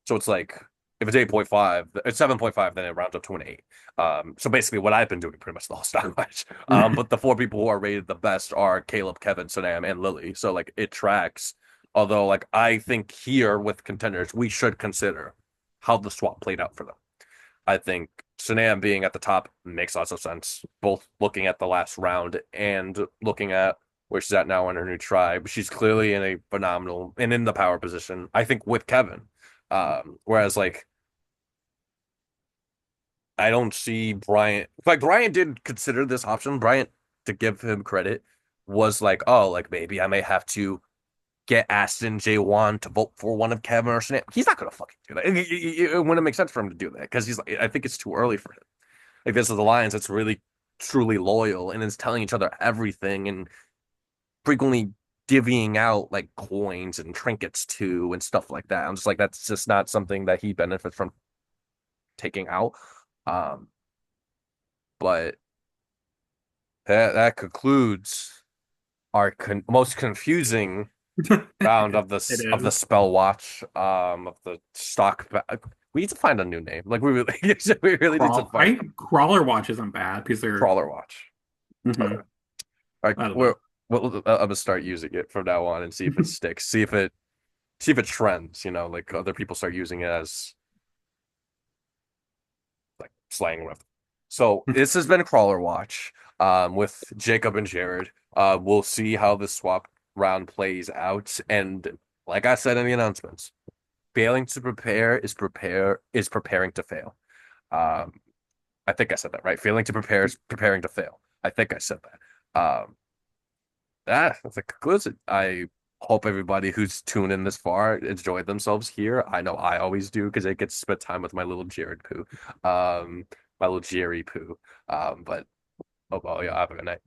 So it's like if it's 8.5, it's 7.5, then it rounds up to an 8. So basically what I've been doing pretty much the whole Stockwatch. But the four people who are rated the best are Caleb, Kevin, Sonam, and Lily. So like it tracks. Although like I think here with contenders, we should consider how the swap played out for them. I think Sonam being at the top makes lots of sense, both looking at the last round and looking at where she's at now in her new tribe. She's clearly in a phenomenal and in the power position. I think with Kevin, whereas like I don't see Bryant. Like Bryant did consider this option. Bryant, to give him credit, was like, oh, like maybe I may have to get Aston J1 to vote for one of Kevin or Snap. He's not gonna fucking do that. It wouldn't make sense for him to do that because he's like, I think it's too early for him. Like this is the Lions that's really truly loyal and is telling each other everything and frequently divvying out like coins and trinkets too and stuff like that. I'm just like that's just not something that he benefits from taking out. Um, but that concludes our most confusing round of It the is. spell watch of the stock. We need to find a new name. Like we really need to find Crawler watch isn't bad because they're crawler watch. Okay. hmm All right, I don't know. I'm gonna start using it from now on and see if it sticks. See if it trends. You know, like other people start using it as like slang with. So this has been Crawler Watch with Jacob and Jared. We'll see how the swap round plays out. And like I said in the announcements, failing to prepare is preparing to fail. Um, I think I said that right. Failing to prepare is preparing to fail. I think I said that. That's a conclusion. I hope everybody who's tuned in this far enjoyed themselves here. I know I always do because I get to spend time with my little Jared poo, my little Jerry poo. But oh well, yeah, have a good night.